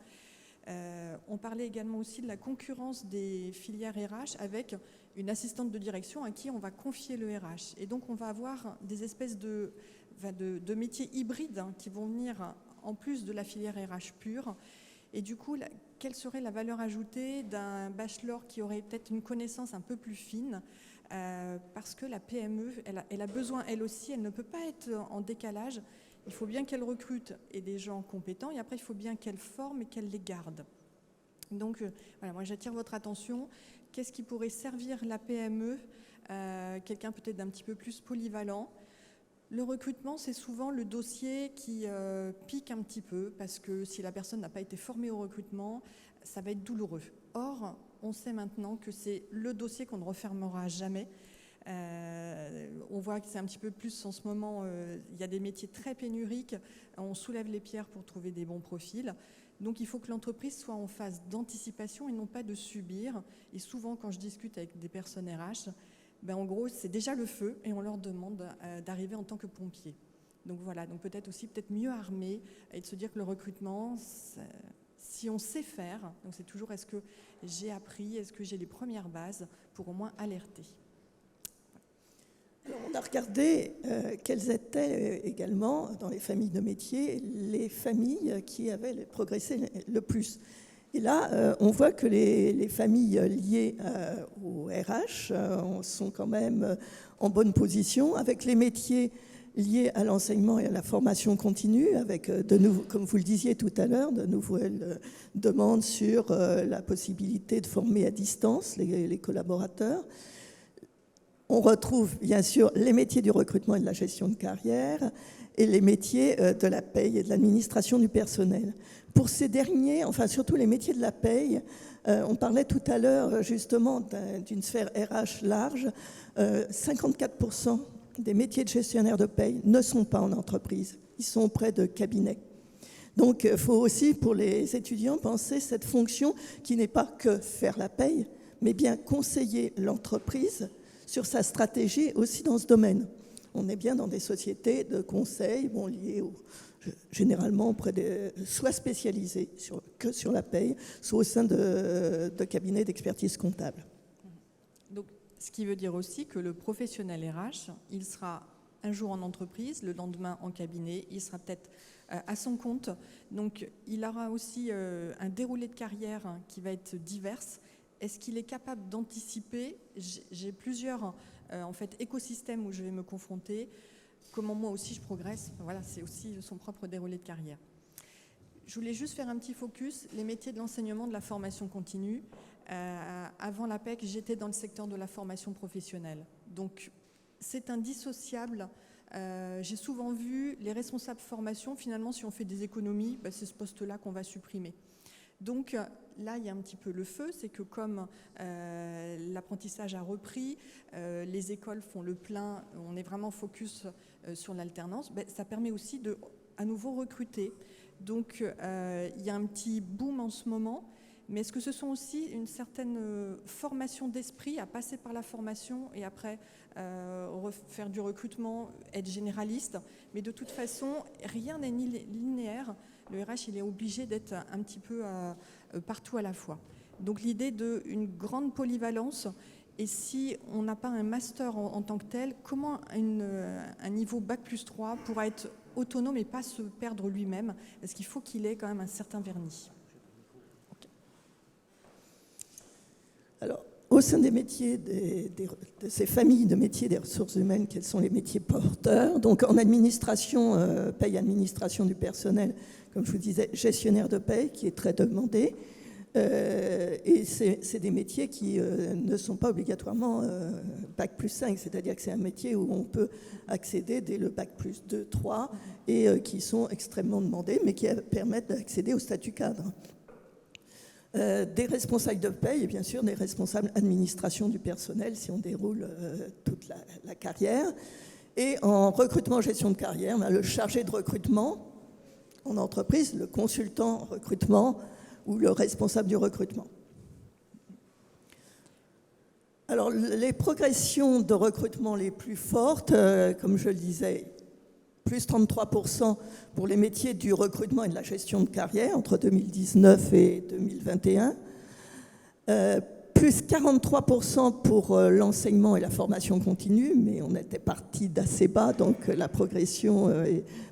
On parlait également aussi de la concurrence des filières RH avec une assistante de direction à qui on va confier le RH. Et donc, on va avoir des espèces de métiers hybrides qui vont venir en plus de la filière RH pure. Et du coup, quelle serait la valeur ajoutée d'un bachelor qui aurait peut-être une connaissance un peu plus fine parce que la PME, elle a besoin, elle aussi, elle ne peut pas être en décalage. Il faut bien qu'elle recrute et des gens compétents, et après, il faut bien qu'elle forme et qu'elle les garde. Donc, voilà, moi, j'attire votre attention. Qu'est-ce qui pourrait servir la PME ? Quelqu'un peut-être d'un petit peu plus polyvalent. Le recrutement, c'est souvent le dossier qui pique un petit peu, parce que si la personne n'a pas été formée au recrutement, ça va être douloureux. Or, on sait maintenant que c'est le dossier qu'on ne refermera jamais. On voit que c'est un petit peu plus en ce moment, il y a des métiers très pénuriques, on soulève les pierres pour trouver des bons profils. Donc il faut que l'entreprise soit en phase d'anticipation et non pas de subir. Et souvent, quand je discute avec des personnes RH, en gros, c'est déjà le feu et on leur demande d'arriver en tant que pompier. Donc voilà, donc peut-être mieux armé et de se dire que le recrutement, si on sait faire, donc c'est toujours est-ce que j'ai appris, est-ce que j'ai les premières bases pour au moins alerter. Alors, on a regardé quelles étaient également, dans les familles de métiers, les familles qui avaient progressé le plus. Et là, on voit que les familles liées au RH sont quand même en bonne position, avec les métiers liés à l'enseignement et à la formation continue, avec, comme vous le disiez tout à l'heure, de nouvelles demandes sur la possibilité de former à distance les collaborateurs. On retrouve bien sûr les métiers du recrutement et de la gestion de carrière et les métiers de la paye et de l'administration du personnel. Pour ces derniers, enfin surtout les métiers de la paye, on parlait tout à l'heure justement d'une sphère RH large, 54% des métiers de gestionnaire de paye ne sont pas en entreprise, ils sont auprès de cabinets. Donc il faut aussi pour les étudiants penser cette fonction qui n'est pas que faire la paye, mais bien conseiller l'entreprise sur sa stratégie aussi dans ce domaine. On est bien dans des sociétés de conseil liées généralement auprès soit spécialisées que sur la paye, soit au sein de cabinets d'expertise comptable. Donc, ce qui veut dire aussi que le professionnel RH, il sera un jour en entreprise, le lendemain en cabinet, il sera peut-être à son compte. Donc, il aura aussi un déroulé de carrière qui va être divers. Est-ce qu'il est capable d'anticiper ? J'ai plusieurs écosystèmes où je vais me confronter. Comment moi aussi je progresse ? Voilà, c'est aussi son propre déroulé de carrière. Je voulais juste faire un petit focus, les métiers de l'enseignement, de la formation continue. Avant l'APEC, j'étais dans le secteur de la formation professionnelle. Donc, c'est indissociable. J'ai souvent vu les responsables formation, finalement, si on fait des économies, c'est ce poste-là qu'on va supprimer. Donc, là, il y a un petit peu le feu, c'est que comme l'apprentissage a repris, les écoles font le plein, on est vraiment focus sur l'alternance, ça permet aussi de, à nouveau, recruter. Donc, il y a un petit boom en ce moment, mais est-ce que ce sont aussi une certaine formation d'esprit à passer par la formation et après faire du recrutement, être généraliste? Mais de toute façon, rien n'est linéaire. Le RH, il est obligé d'être un petit peu partout à la fois. Donc, l'idée d'une grande polyvalence, et si on n'a pas un master en tant que tel, comment un niveau Bac+3 pourra être autonome et pas se perdre lui-même? Parce qu'il faut qu'il ait quand même un certain vernis. Okay. Alors, au sein des métiers, de ces familles de métiers des ressources humaines, quels sont les métiers porteurs? Donc, en administration, paye administration du personnel, comme je vous disais, gestionnaire de paye, qui est très demandé. Et c'est des métiers qui ne sont pas obligatoirement Bac+5, c'est-à-dire que c'est un métier où on peut accéder dès le Bac+2, 3, et qui sont extrêmement demandés, mais qui permettent d'accéder au statut cadre. Des responsables de paye et bien sûr des responsables administration du personnel si on déroule toute la carrière. Et en recrutement, gestion de carrière, le chargé de recrutement en entreprise, le consultant en recrutement, ou le responsable du recrutement. Alors, les progressions de recrutement les plus fortes, comme je le disais, plus 33% pour les métiers du recrutement et de la gestion de carrière entre 2019 et 2021, plus 43% pour l'enseignement et la formation continue, mais on était parti d'assez bas, donc la progression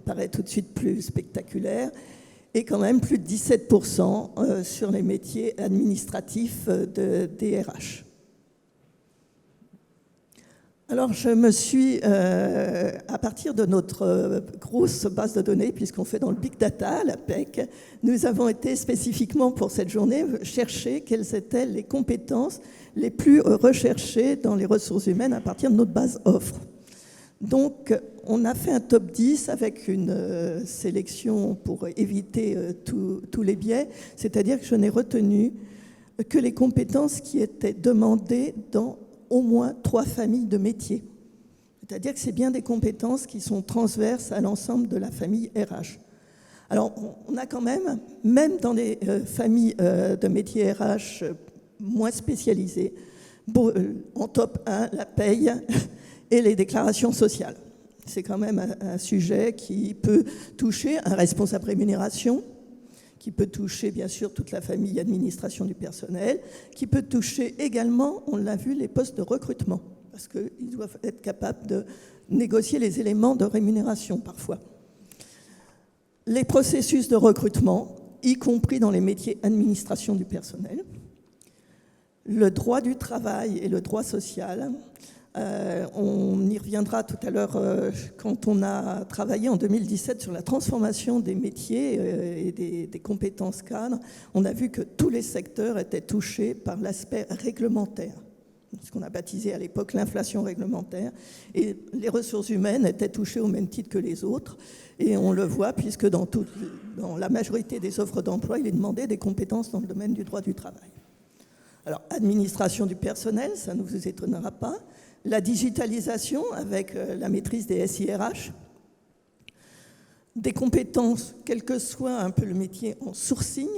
paraît tout de suite plus spectaculaire. Et quand même plus de 17% sur les métiers administratifs de DRH. Alors, je me suis, à partir de notre grosse base de données, puisqu'on fait dans le Big Data, la PEC, nous avons été spécifiquement pour cette journée chercher quelles étaient les compétences les plus recherchées dans les ressources humaines à partir de notre base offre. Donc, on a fait un top 10 avec une sélection pour éviter tous les biais, c'est-à-dire que je n'ai retenu que les compétences qui étaient demandées dans au moins 3 familles de métiers. C'est-à-dire que c'est bien des compétences qui sont transverses à l'ensemble de la famille RH. Alors, on a quand même dans les familles de métiers RH moins spécialisées, en top 1, la paye et les déclarations sociales. C'est quand même un sujet qui peut toucher un responsable rémunération, qui peut toucher bien sûr toute la famille administration du personnel, qui peut toucher également, on l'a vu, les postes de recrutement, parce qu'ils doivent être capables de négocier les éléments de rémunération parfois. Les processus de recrutement, y compris dans les métiers administration du personnel, le droit du travail et le droit social. On y reviendra tout à l'heure quand on a travaillé en 2017 sur la transformation des métiers et des compétences cadres. On a vu que tous les secteurs étaient touchés par l'aspect réglementaire, ce qu'on a baptisé à l'époque l'inflation réglementaire. Et les ressources humaines étaient touchées au même titre que les autres. Et on le voit puisque dans la majorité des offres d'emploi, il est demandé des compétences dans le domaine du droit du travail. Alors, administration du personnel, ça ne vous étonnera pas. La digitalisation avec la maîtrise des SIRH, des compétences, quel que soit un peu le métier en sourcing,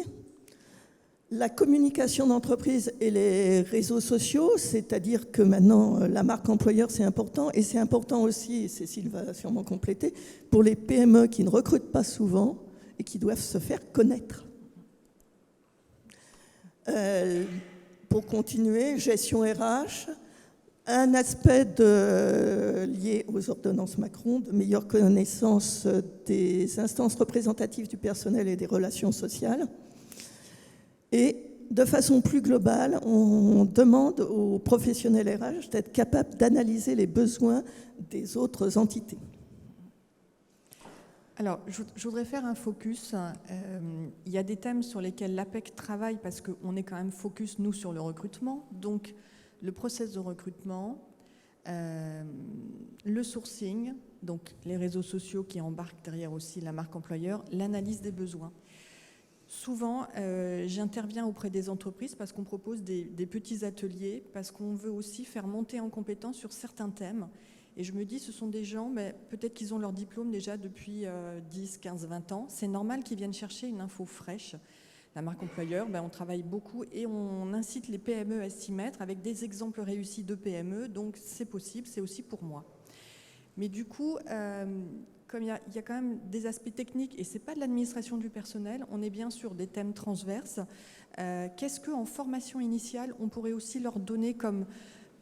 la communication d'entreprise et les réseaux sociaux, c'est-à-dire que maintenant la marque employeur c'est important, et c'est important aussi, et Cécile va sûrement compléter, pour les PME qui ne recrutent pas souvent et qui doivent se faire connaître. Pour continuer, gestion RH, un aspect lié aux ordonnances Macron, de meilleure connaissance des instances représentatives du personnel et des relations sociales. Et de façon plus globale, on demande aux professionnels RH d'être capables d'analyser les besoins des autres entités. Alors, je voudrais faire un focus. Il y a des thèmes sur lesquels l'APEC travaille parce qu'on est quand même focus, nous, sur le recrutement. Donc, le process de recrutement, le sourcing, donc les réseaux sociaux qui embarquent derrière aussi la marque employeur, l'analyse des besoins. Souvent, j'interviens auprès des entreprises parce qu'on propose des petits ateliers, parce qu'on veut aussi faire monter en compétence sur certains thèmes. Et je me dis, ce sont des gens, peut-être qu'ils ont leur diplôme déjà depuis 10, 15, 20 ans. C'est normal qu'ils viennent chercher une info fraîche. La marque employeur, on travaille beaucoup et on incite les PME à s'y mettre avec des exemples réussis de PME. Donc c'est possible, c'est aussi pour moi. Mais du coup, comme il y a quand même des aspects techniques, et ce n'est pas de l'administration du personnel, on est bien sur des thèmes transverses. Qu'est-ce qu'en formation initiale, on pourrait aussi leur donner comme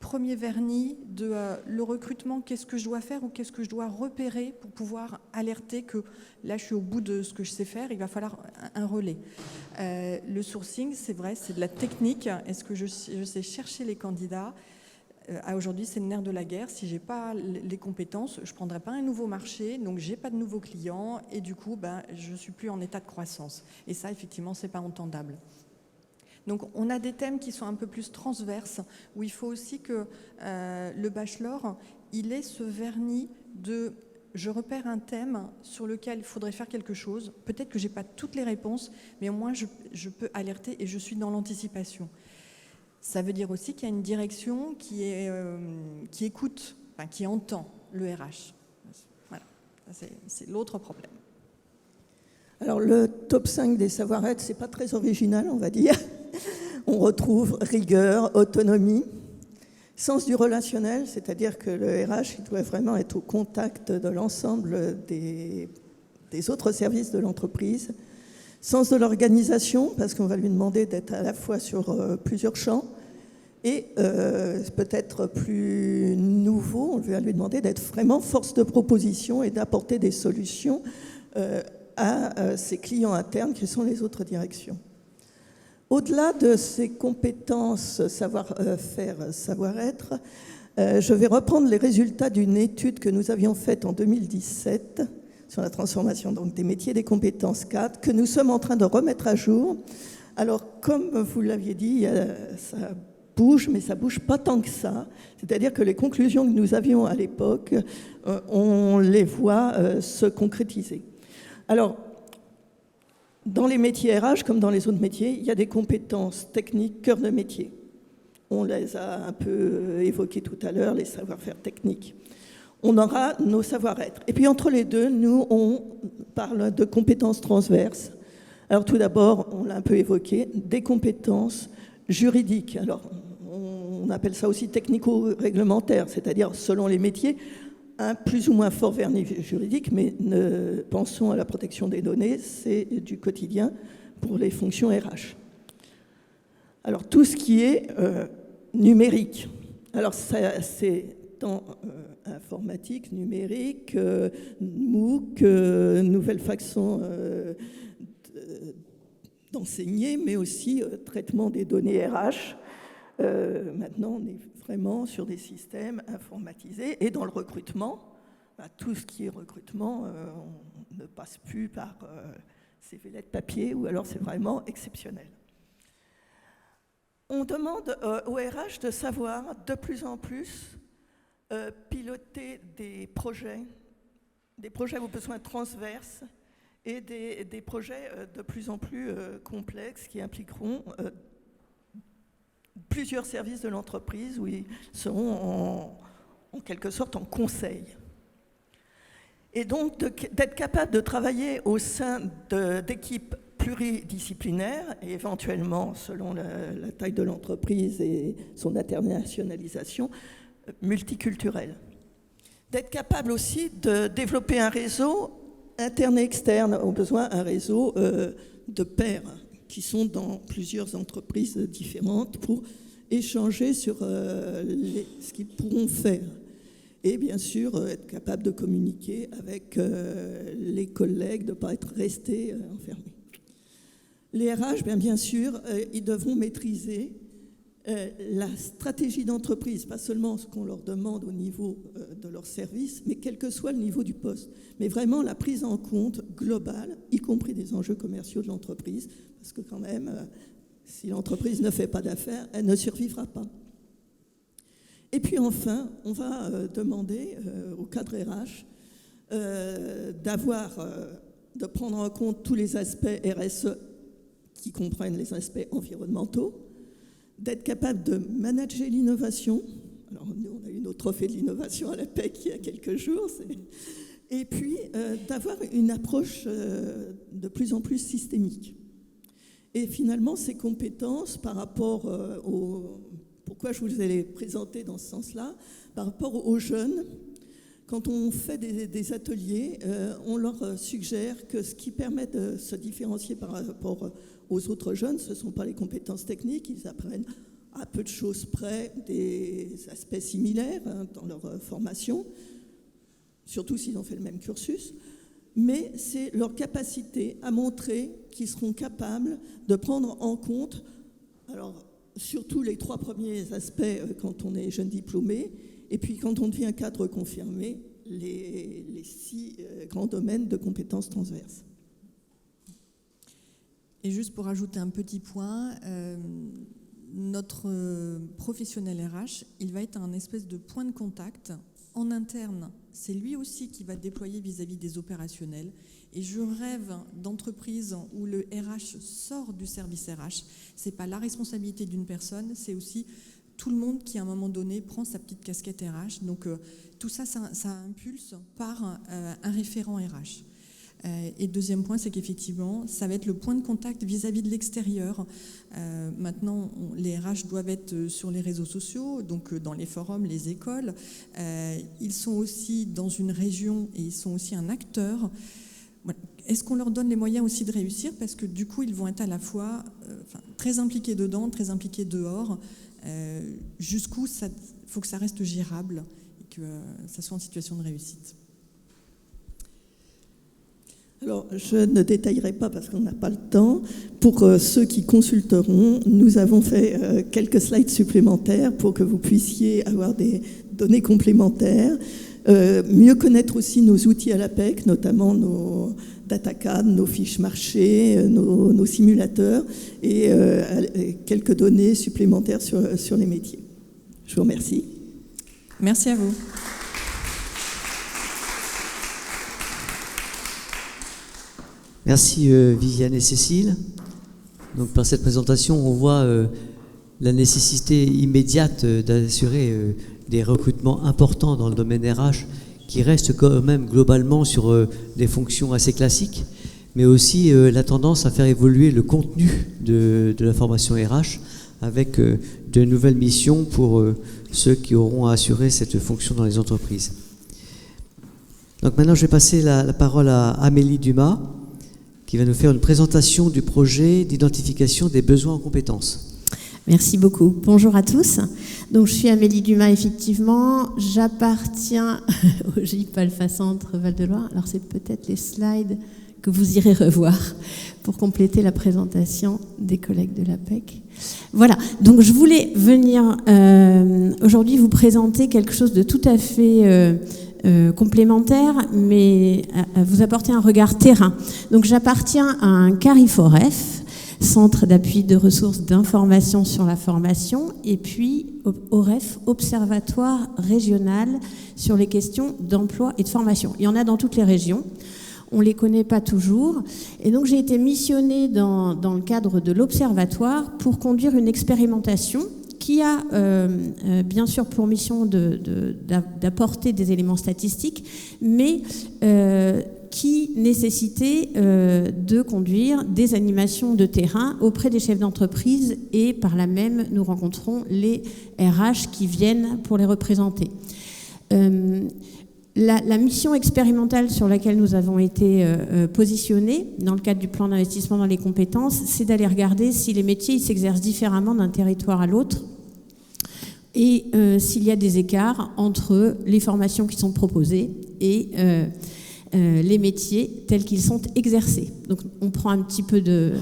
premier vernis de le recrutement, qu'est-ce que je dois faire ou qu'est-ce que je dois repérer pour pouvoir alerter que là, je suis au bout de ce que je sais faire, il va falloir un relais. Le sourcing, c'est vrai, c'est de la technique. Est-ce que je sais chercher les candidats ? Aujourd'hui, c'est le nerf de la guerre. Si je n'ai pas les compétences, je ne prendrai pas un nouveau marché, donc je n'ai pas de nouveaux clients et du coup, je ne suis plus en état de croissance. Et ça, effectivement, ce n'est pas entendable. Donc on a des thèmes qui sont un peu plus transverses, où il faut aussi que le bachelor, il ait ce vernis de je repère un thème sur lequel il faudrait faire quelque chose. Peut-être que je n'ai pas toutes les réponses, mais au moins je peux alerter et je suis dans l'anticipation. Ça veut dire aussi qu'il y a une direction qui écoute, enfin, qui entend le RH. Voilà, c'est l'autre problème. Alors le top 5 des savoir-être, c'est pas très original, on va dire. On retrouve rigueur, autonomie, sens du relationnel, c'est-à-dire que le RH il doit vraiment être au contact de l'ensemble des autres services de l'entreprise, sens de l'organisation, parce qu'on va lui demander d'être à la fois sur plusieurs champs, et peut-être plus nouveau, on va lui demander d'être vraiment force de proposition et d'apporter des solutions à ses clients internes qui sont les autres directions. Au-delà de ces compétences savoir-faire, savoir-être, je vais reprendre les résultats d'une étude que nous avions faite en 2017 sur la transformation donc, des métiers et des compétences 4 que nous sommes en train de remettre à jour. Alors, comme vous l'aviez dit, ça bouge, mais ça ne bouge pas tant que ça. C'est-à-dire que les conclusions que nous avions à l'époque, on les voit se concrétiser. Alors, dans les métiers RH, comme dans les autres métiers, il y a des compétences techniques, cœur de métier. On les a un peu évoquées tout à l'heure, les savoir-faire techniques. On aura nos savoir-être. Et puis entre les deux, nous, on parle de compétences transverses. Alors tout d'abord, on l'a un peu évoqué, des compétences juridiques. Alors, on appelle ça aussi technico-réglementaires, c'est-à-dire selon les métiers, un plus ou moins fort vernis juridique, mais pensons à la protection des données, c'est du quotidien pour les fonctions RH. Alors tout ce qui est numérique, alors ça, c'est tant informatique, numérique, MOOC, nouvelle façon d'enseigner, mais aussi traitement des données RH. Maintenant, on est vraiment sur des systèmes informatisés. Et dans le recrutement, tout ce qui est recrutement, on ne passe plus par ces vélets de papier, ou alors c'est vraiment exceptionnel. On demande au RH de savoir de plus en plus piloter des projets aux besoins transverses et des projets de plus en plus complexes qui impliqueront plusieurs services de l'entreprise où ils seront en quelque sorte en conseil. Et donc d'être capable de travailler au sein d'équipes pluridisciplinaires et éventuellement, selon la taille de l'entreprise et son internationalisation, multiculturelle. D'être capable aussi de développer un réseau interne et externe, au besoin un réseau de pairs qui sont dans plusieurs entreprises différentes pour échanger sur ce qu'ils pourront faire. Et bien sûr, être capable de communiquer avec les collègues, de ne pas être resté enfermé. Les RH, bien sûr, ils devront maîtriser La stratégie d'entreprise, pas seulement ce qu'on leur demande au niveau de leur service, mais quel que soit le niveau du poste. Mais vraiment la prise en compte globale, y compris des enjeux commerciaux de l'entreprise, parce que quand même, si l'entreprise ne fait pas d'affaires, elle ne survivra pas. Et puis enfin, on va demander au cadre RH de prendre en compte tous les aspects RSE qui comprennent les aspects environnementaux, d'être capable de manager l'innovation. Alors, nous, on a eu notre trophée de l'innovation à l'APEC il y a quelques jours. Et puis, d'avoir une approche de plus en plus systémique. Et finalement, ces compétences, par rapport pourquoi je vous ai les présentées dans ce sens-là, par rapport aux jeunes, quand on fait des ateliers, on leur suggère que ce qui permet de se différencier par rapport aux autres jeunes, ce ne sont pas les compétences techniques, ils apprennent à peu de choses près des aspects similaires dans leur formation, surtout s'ils ont fait le même cursus, mais c'est leur capacité à montrer qu'ils seront capables de prendre en compte, alors surtout les 3 premiers aspects quand on est jeune diplômé, et puis quand on devient cadre confirmé, les 6 grands domaines de compétences transverses. Et juste pour ajouter un petit point, notre professionnel RH, il va être un espèce de point de contact en interne. C'est lui aussi qui va déployer vis-à-vis des opérationnels. Et je rêve d'entreprises où le RH sort du service RH. Ce n'est pas la responsabilité d'une personne, c'est aussi tout le monde qui, à un moment donné, prend sa petite casquette RH. Donc, tout ça, ça impulse par un référent RH. Et deuxième point, c'est qu'effectivement, ça va être le point de contact vis-à-vis de l'extérieur. Maintenant, les RH doivent être sur les réseaux sociaux, donc dans les forums, les écoles. Ils sont aussi dans une région et ils sont aussi un acteur. Est-ce qu'on leur donne les moyens aussi de réussir? Parce que du coup, ils vont être à la fois très impliqués dedans, très impliqués dehors. Jusqu'où il faut que ça reste gérable et que ça soit en situation de réussite. Alors, je ne détaillerai pas parce qu'on n'a pas le temps. Pour ceux qui consulteront, nous avons fait quelques slides supplémentaires pour que vous puissiez avoir des données complémentaires, mieux connaître aussi nos outils à l'APEC, notamment nos DataCAD, nos fiches marché, nos simulateurs et quelques données supplémentaires sur les métiers. Je vous remercie. Merci à vous. Merci Viviane et Cécile. Donc, par cette présentation, on voit la nécessité immédiate d'assurer des recrutements importants dans le domaine RH qui restent quand même globalement sur des fonctions assez classiques, mais aussi la tendance à faire évoluer le contenu de la formation RH avec de nouvelles missions pour ceux qui auront à assurer cette fonction dans les entreprises. Donc maintenant, je vais passer la parole à Amélie Dumas, qui va nous faire une présentation du projet d'identification des besoins en compétences. Merci beaucoup. Bonjour à tous. Donc, je suis Amélie Dumas, effectivement. J'appartiens au GIP Alpha Centre Val-de-Loire. Alors, c'est peut-être les slides que vous irez revoir pour compléter la présentation des collègues de l'APEC. Voilà. Donc, je voulais venir aujourd'hui vous présenter quelque chose de tout à fait complémentaire, mais à vous apporter un regard terrain. Donc, j'appartiens à un CARIFOREF, Centre d'appui de ressources d'information sur la formation, et puis OREF, Observatoire régional sur les questions d'emploi et de formation. Il y en a dans toutes les régions. On ne les connaît pas toujours. Et donc, j'ai été missionnée dans le cadre de l'Observatoire pour conduire une expérimentation qui a bien sûr pour mission d'apporter des éléments statistiques, mais qui nécessitait de conduire des animations de terrain auprès des chefs d'entreprise, et par là même, nous rencontrons les RH qui viennent pour les représenter. La mission expérimentale sur laquelle nous avons été positionnés dans le cadre du plan d'investissement dans les compétences, c'est d'aller regarder si les métiers s'exercent différemment d'un territoire à l'autre et s'il y a des écarts entre les formations qui sont proposées et les métiers tels qu'ils sont exercés. Donc on prend un petit peu de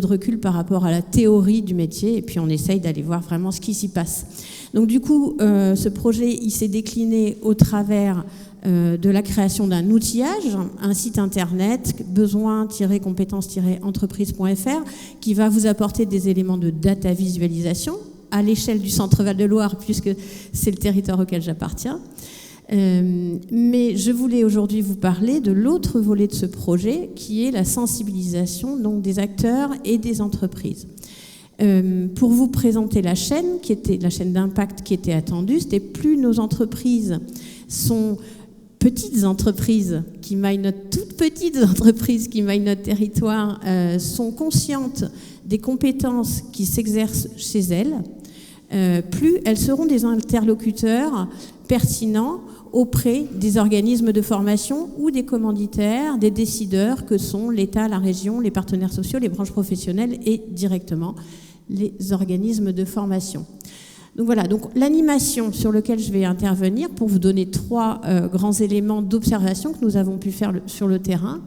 recul par rapport à la théorie du métier et puis on essaye d'aller voir vraiment ce qui s'y passe. Donc du coup, ce projet, il s'est décliné au travers de la création d'un outillage, un site internet, besoin-compétences-entreprise.fr, qui va vous apporter des éléments de data visualisation à l'échelle du Centre Val-de-Loire, puisque c'est le territoire auquel j'appartiens. Mais je voulais aujourd'hui vous parler de l'autre volet de ce projet, qui est la sensibilisation donc, des acteurs et des entreprises. Pour vous présenter la chaîne d'impact qui était attendue, c'était plus nos entreprises sont petites entreprises qui maillent toutes petites entreprises qui maillent notre territoire sont conscientes des compétences qui s'exercent chez elles, plus elles seront des interlocuteurs pertinents auprès des organismes de formation ou des commanditaires, des décideurs que sont l'État, la région, les partenaires sociaux, les branches professionnelles et directement les organismes de formation. Donc voilà, donc l'animation sur laquelle je vais intervenir pour vous donner 3 grands éléments d'observation que nous avons pu faire sur le terrain,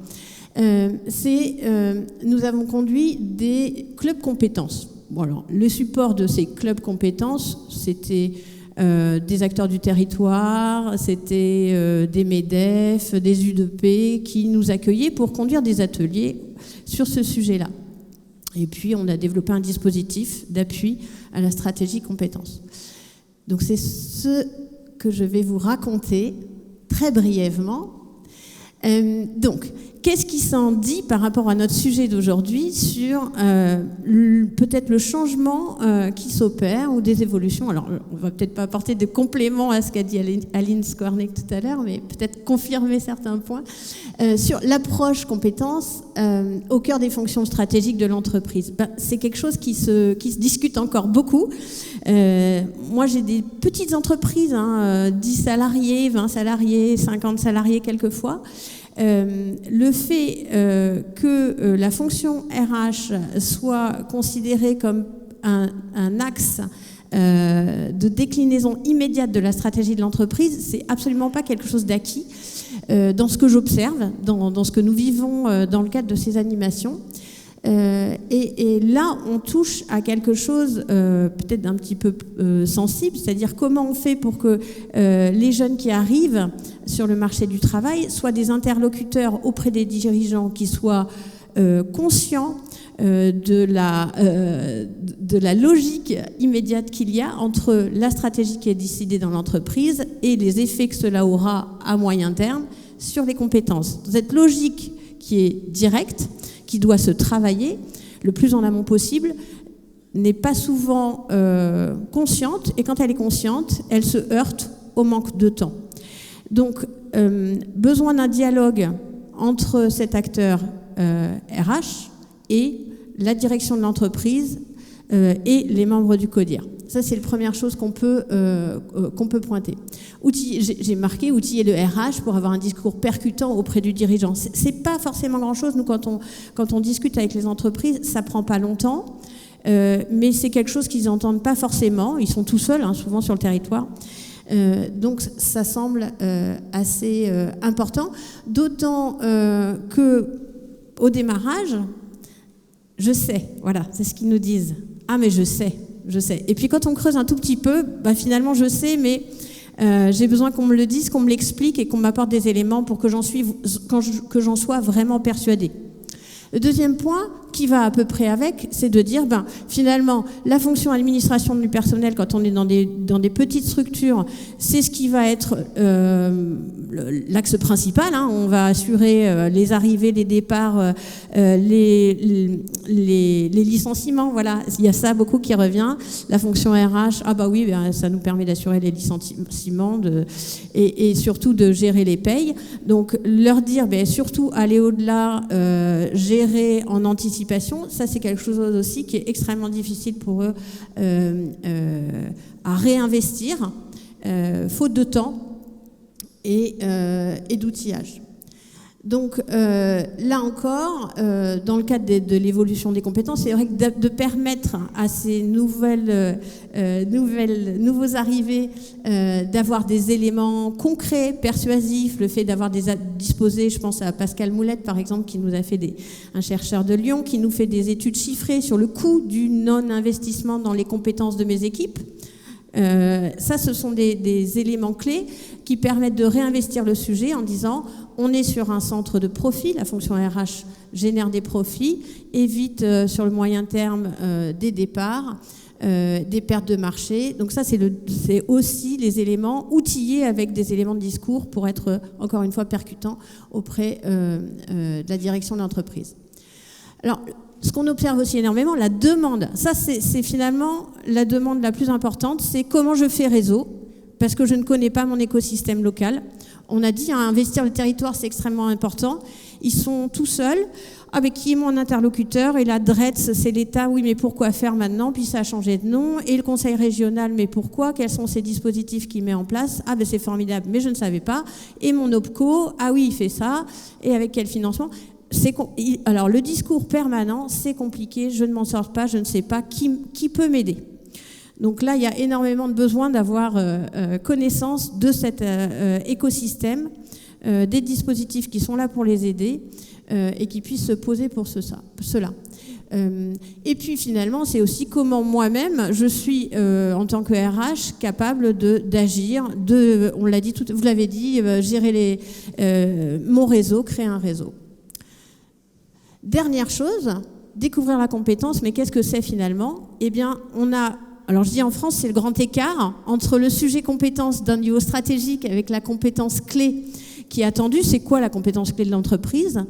nous avons conduit des clubs compétences. Bon, alors, le support de ces clubs compétences, c'était des acteurs du territoire, c'était des MEDEF, des UDP qui nous accueillaient pour conduire des ateliers sur ce sujet-là. Et puis, on a développé un dispositif d'appui à la stratégie compétences. Donc, c'est ce que je vais vous raconter très brièvement. Donc, qu'est-ce qui s'en dit par rapport à notre sujet d'aujourd'hui sur peut-être le changement qui s'opère ou des évolutions? Alors, on ne va peut-être pas apporter de compléments à ce qu'a dit Aline Skornek tout à l'heure, mais peut-être confirmer certains points sur l'approche compétences au cœur des fonctions stratégiques de l'entreprise. C'est quelque chose qui se discute encore beaucoup. Moi, j'ai des petites entreprises, 10 salariés, 20 salariés, 50 salariés quelquefois. Le fait que la fonction RH soit considérée comme un axe de déclinaison immédiate de la stratégie de l'entreprise, c'est absolument pas quelque chose d'acquis dans ce que j'observe, dans ce que nous vivons dans le cadre de ces animations. Et là, on touche à quelque chose peut-être d'un petit peu sensible, c'est-à-dire comment on fait pour que les jeunes qui arrivent sur le marché du travail soient des interlocuteurs auprès des dirigeants qui soient conscients de la logique immédiate qu'il y a entre la stratégie qui est décidée dans l'entreprise et les effets que cela aura à moyen terme sur les compétences. Cette logique qui est directe, qui doit se travailler le plus en amont possible, n'est pas souvent consciente, et quand elle est consciente, elle se heurte au manque de temps. Donc, besoin d'un dialogue entre cet acteur RH et la direction de l'entreprise et les membres du CODIR. Ça, c'est la première chose qu'on peut pointer. J'ai marqué outiller le RH pour avoir un discours percutant auprès du dirigeant. C'est pas forcément grand-chose. Nous, quand on discute avec les entreprises, ça prend pas longtemps, mais c'est quelque chose qu'ils n'entendent pas forcément. Ils sont tout seuls, souvent sur le territoire. Donc, ça semble assez important. D'autant que au démarrage, je sais, voilà, c'est ce qu'ils nous disent. Ah, mais je sais. Et puis quand on creuse un tout petit peu, finalement je sais, mais j'ai besoin qu'on me le dise, qu'on me l'explique et qu'on m'apporte des éléments pour que j'en sois vraiment persuadée. Le deuxième point, qui va à peu près avec, c'est de dire, finalement, la fonction administration du personnel, quand on est dans des petites structures, c'est ce qui va être l'axe principal. On va assurer les arrivées, les départs, les licenciements. Voilà, il y a ça beaucoup qui revient. La fonction RH, ça nous permet d'assurer les licenciements et surtout de gérer les payes. Donc, leur dire, surtout aller au-delà, gérer en anticipation, ça c'est quelque chose aussi qui est extrêmement difficile pour eux à réinvestir, faute de temps et d'outillage. Donc là encore, dans le cadre de l'évolution des compétences, c'est vrai que de permettre à ces nouveaux arrivés d'avoir des éléments concrets, persuasifs, le fait d'avoir disposé, je pense à Pascal Moulette par exemple, qui nous a fait un chercheur de Lyon, qui nous fait des études chiffrées sur le coût du non-investissement dans les compétences de mes équipes. Ça, ce sont des éléments clés qui permettent de réinvestir le sujet en disant on est sur un centre de profit, la fonction RH génère des profits, évite sur le moyen terme des départs, des pertes de marché. Donc ça, c'est aussi les éléments outillés avec des éléments de discours pour être, encore une fois, percutants auprès de la direction de l'entreprise. Alors, ce qu'on observe aussi énormément, la demande. Ça, c'est finalement la demande la plus importante, c'est comment je fais réseau, parce que je ne connais pas mon écosystème local. On a dit, investir le territoire, c'est extrêmement important. Ils sont tout seuls. Avec qui est mon interlocuteur? Et la DRETS, c'est l'État. Oui, mais pourquoi faire maintenant? Puis ça a changé de nom. Et le conseil régional, mais pourquoi? Quels sont ces dispositifs qu'il met en place? Ah, ben c'est formidable, mais je ne savais pas. Et mon OPCO, ah oui, il fait ça. Et avec quel financement? Alors, le discours permanent, c'est compliqué. Je ne m'en sors pas, je ne sais pas qui peut m'aider. Donc là, il y a énormément de besoin d'avoir connaissance de cet écosystème, des dispositifs qui sont là pour les aider et qui puissent se poser pour cela. Et puis finalement, c'est aussi comment moi-même, je suis en tant que RH capable d'agir, on l'a dit, vous l'avez dit, gérer mon réseau, créer un réseau. Dernière chose, découvrir la compétence, mais qu'est-ce que c'est finalement? Eh bien, alors je dis en France, c'est le grand écart entre le sujet compétence d'un niveau stratégique avec la compétence clé qui est attendue. C'est quoi la compétence clé de l'entreprise?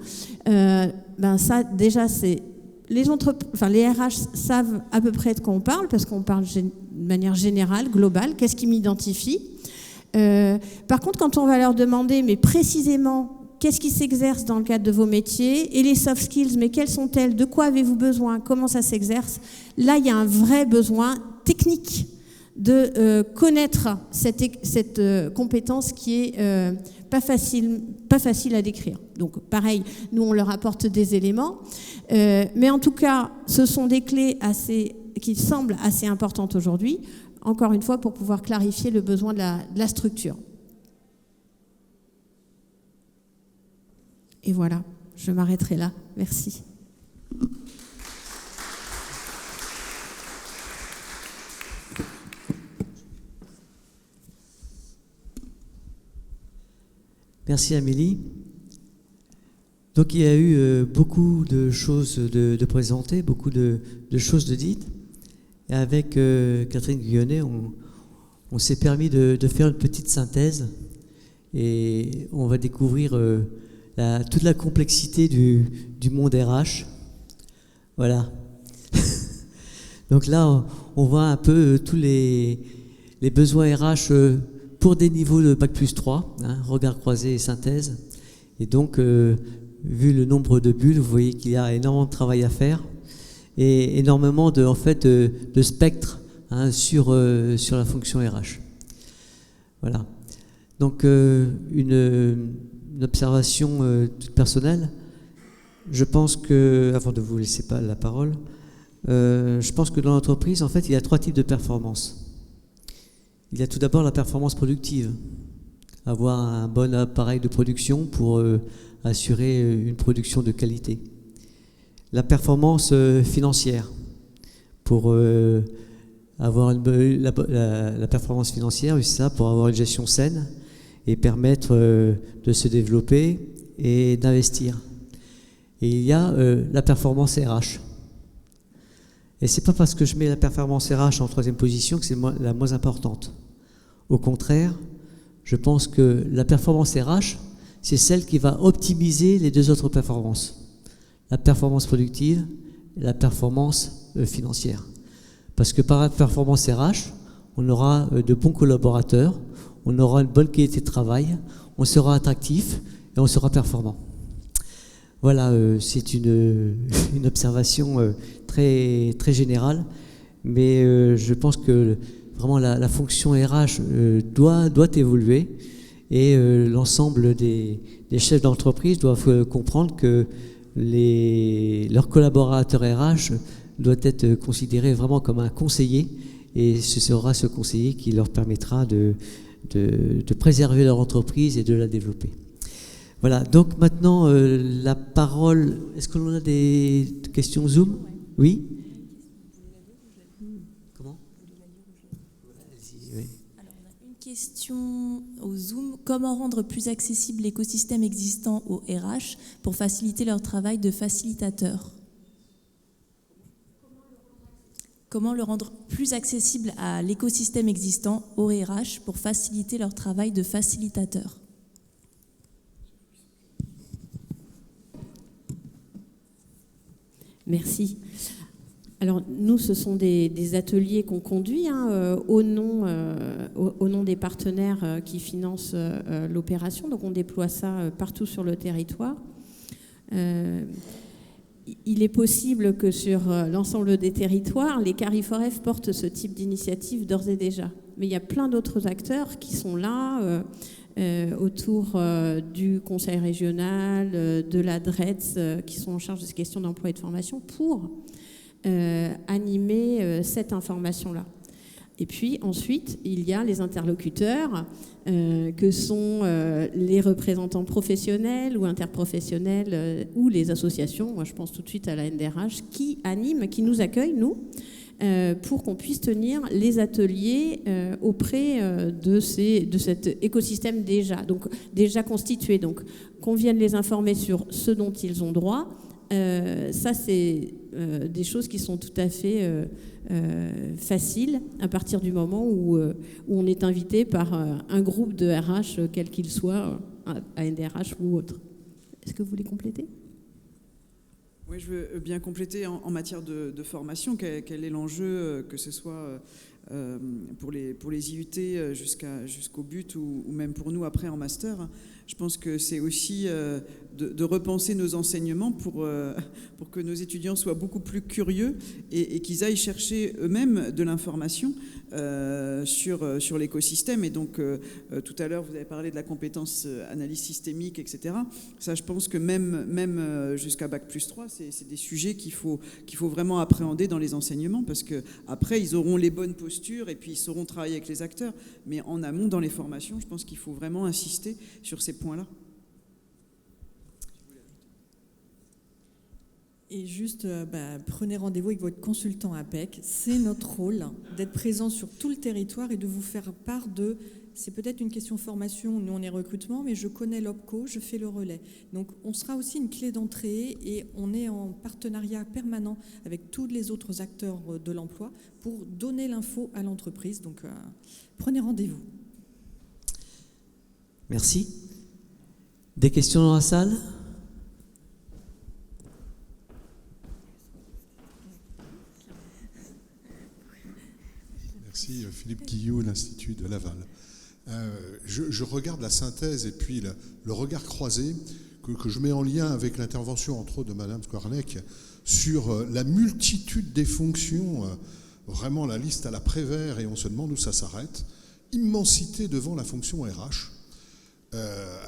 Ça, déjà, c'est les RH savent à peu près de quoi on parle, parce qu'on parle de manière générale, globale. Qu'est-ce qui m'identifie? Par contre, quand on va leur demander, mais précisément, qu'est-ce qui s'exerce dans le cadre de vos métiers? Et les soft skills, mais quelles sont-elles? De quoi avez-vous besoin? Comment ça s'exerce? Là, il y a un vrai besoin technique de connaître cette compétence qui est pas facile à décrire. Donc, pareil, nous, on leur apporte des éléments. Mais en tout cas, ce sont des clés qui semblent assez importantes aujourd'hui, encore une fois, pour pouvoir clarifier le besoin de la structure. Et voilà, je m'arrêterai là. Merci. Merci Amélie. Donc il y a eu beaucoup de choses de présentées, beaucoup de choses de dites. Et avec Catherine Guyonnet, on s'est permis de faire une petite synthèse et on va découvrir toute la complexité du monde RH. Voilà. Donc là, on voit un peu tous les besoins RH pour des niveaux de Bac+3, regard croisé et synthèse. Et donc, vu le nombre de bulles, vous voyez qu'il y a énormément de travail à faire et énormément de spectre sur la fonction RH. Voilà. Donc, une observation toute personnelle. Je pense que, avant de vous laisser la parole, je pense que dans l'entreprise, en fait, il y a 3 types de performances. Il y a tout d'abord la performance productive, avoir un bon appareil de production pour assurer une production de qualité. La performance financière, pour avoir la performance financière, c'est ça, pour avoir une gestion saine et permettre de se développer et d'investir. Et il y a la performance RH. Et c'est pas parce que je mets la performance RH en 3e position que c'est la moins importante. Au contraire, je pense que la performance RH, c'est celle qui va optimiser les 2 autres performances. La performance productive et la performance financière. Parce que par la performance RH, on aura de bons collaborateurs, on aura une bonne qualité de travail, on sera attractif et on sera performant. Voilà, c'est une observation très, très générale, mais je pense que vraiment la fonction RH doit évoluer et l'ensemble des chefs d'entreprise doivent comprendre que leurs collaborateurs RH doivent être considérés vraiment comme un conseiller, et ce sera ce conseiller qui leur permettra de préserver leur entreprise et de la développer. Voilà, donc maintenant la parole, est-ce que l'on a des questions Zoom? Oui. Comment? Oui. Alors, on a une question au Zoom. Comment rendre plus accessible l'écosystème existant aux RH pour faciliter leur travail de facilitateur? Comment le rendre plus accessible à l'écosystème existant aux RH pour faciliter leur travail de facilitateur? Merci. Alors nous, ce sont des ateliers qu'on conduit au nom des partenaires qui financent l'opération. Donc on déploie ça partout sur le territoire. Il est possible que sur l'ensemble des territoires, les Carrefour-F portent ce type d'initiative d'ores et déjà. Mais il y a plein d'autres acteurs qui sont là autour du conseil régional, de la DRETS, qui sont en charge de ces questions d'emploi et de formation pour animer cette information-là. Et puis ensuite, il y a les interlocuteurs que sont les représentants professionnels ou interprofessionnels ou les associations. Moi, je pense tout de suite à la NDRH qui anime, qui nous accueille, nous, pour qu'on puisse tenir les ateliers auprès de cet écosystème déjà constitué. Donc, qu'on vienne les informer sur ce dont ils ont droit. Ça, c'est des choses qui sont tout à fait faciles à partir du moment où on est invité par un groupe de RH, quel qu'il soit, à NDRH ou autre. Est-ce que vous voulez compléter ? Oui, je veux bien compléter en matière de formation. Quel est l'enjeu, que ce soit pour les IUT jusqu'au but ou même pour nous après en master? Je pense que c'est aussi de repenser nos enseignements pour que nos étudiants soient beaucoup plus curieux et qu'ils aillent chercher eux-mêmes de l'information sur l'écosystème. Et donc, tout à l'heure, vous avez parlé de la compétence analyse systémique, etc. Ça, je pense que même jusqu'à Bac+3, c'est des sujets qu'il faut vraiment appréhender dans les enseignements, parce qu'après, ils auront les bonnes postures et puis ils sauront travailler avec les acteurs. Mais en amont, dans les formations, je pense qu'il faut vraiment insister sur ces points-là. Et juste, prenez rendez-vous avec votre consultant APEC. C'est notre rôle d'être présent sur tout le territoire et de vous faire part de... C'est peut-être une question formation, nous on est recrutement, mais je connais l'OPCO, je fais le relais. Donc on sera aussi une clé d'entrée et on est en partenariat permanent avec tous les autres acteurs de l'emploi pour donner l'info à l'entreprise. Donc prenez rendez-vous. Merci. Des questions dans la salle ? Merci, Philippe Guillou, l'Institut de Laval. Je regarde la synthèse et puis le regard croisé que je mets en lien avec l'intervention, entre autres, de Mme Skornek sur la multitude des fonctions, vraiment la liste à la Prévert, et on se demande où ça s'arrête. Immensité devant la fonction RH.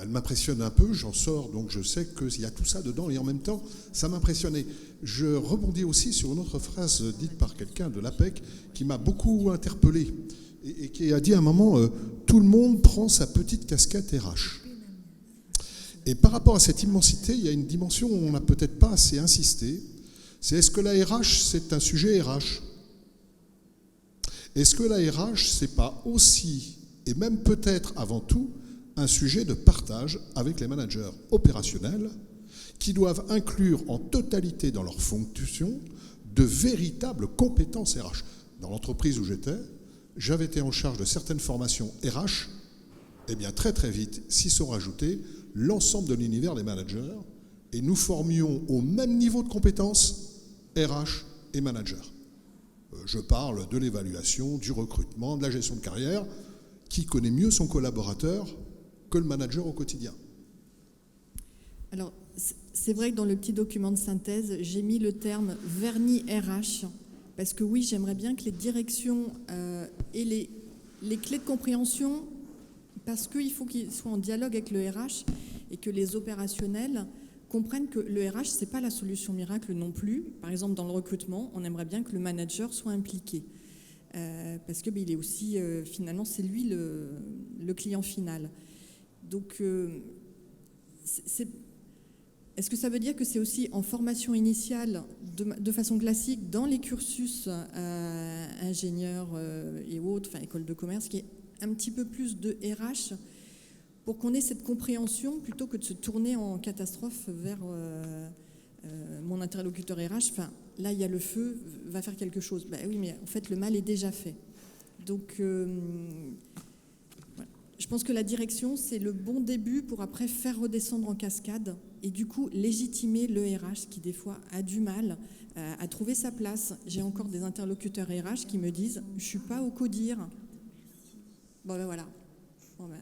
Elle m'impressionne un peu, j'en sors, donc je sais qu'il y a tout ça dedans, et en même temps, ça m'impressionnait. Je rebondis aussi sur une autre phrase dite par quelqu'un de l'APEC qui m'a beaucoup interpellé, et qui a dit à un moment, tout le monde prend sa petite casquette RH. Et par rapport à cette immensité, il y a une dimension où on n'a peut-être pas assez insisté, c'est est-ce que la RH, c'est un sujet RH ? Est-ce que la RH, c'est pas aussi, et même peut-être avant tout, un sujet de partage avec les managers opérationnels qui doivent inclure en totalité dans leur fonction de véritables compétences RH. Dans l'entreprise où j'étais, j'avais été en charge de certaines formations RH, et bien très très vite s'y sont rajoutés l'ensemble de l'univers des managers, et nous formions au même niveau de compétences RH et managers. Je parle de l'évaluation, du recrutement, de la gestion de carrière. Qui connaît mieux son collaborateur que le manager au quotidien? Alors, c'est vrai que dans le petit document de synthèse, j'ai mis le terme vernis RH, parce que oui, j'aimerais bien que les directions et les clés de compréhension parce qu'il faut qu'il soit en dialogue avec le RH et que les opérationnels comprennent que le RH, ce n'est pas la solution miracle non plus. Par exemple, dans le recrutement, on aimerait bien que le manager soit impliqué. Parce que il est aussi, finalement, c'est lui le client final. Donc, est-ce que ça veut dire que c'est aussi en formation initiale, de façon classique, dans les cursus ingénieurs et autres, enfin école de commerce, qui est un petit peu plus de RH pour qu'on ait cette compréhension plutôt que de se tourner en catastrophe vers mon interlocuteur RH, enfin là il y a le feu, va faire quelque chose. Ben oui, mais en fait le mal est déjà fait. Donc voilà. Je pense que la direction c'est le bon début pour après faire redescendre en cascade et du coup légitimer le RH qui des fois a du mal à trouver sa place. J'ai encore des interlocuteurs RH qui me disent je suis pas au CODIR. Bon ben voilà. Bon, ben,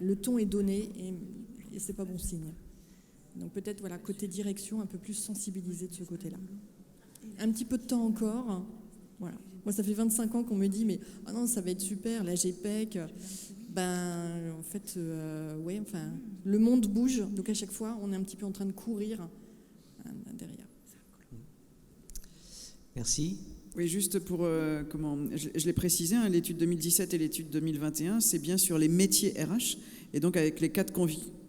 le ton est donné et c'est pas bon signe. Donc peut-être voilà, côté direction, un peu plus sensibilisé de ce côté-là. Un petit peu de temps encore. Voilà. Moi, ça fait 25 ans qu'on me dit, mais oh non, ça va être super, la GPEC. Ben, en fait, ouais, enfin, le monde bouge, donc à chaque fois, on est un petit peu en train de courir derrière. Merci. Oui, juste pour, je l'ai précisé, hein, l'étude 2017 et l'étude 2021, c'est bien sur les métiers RH, et donc avec les 4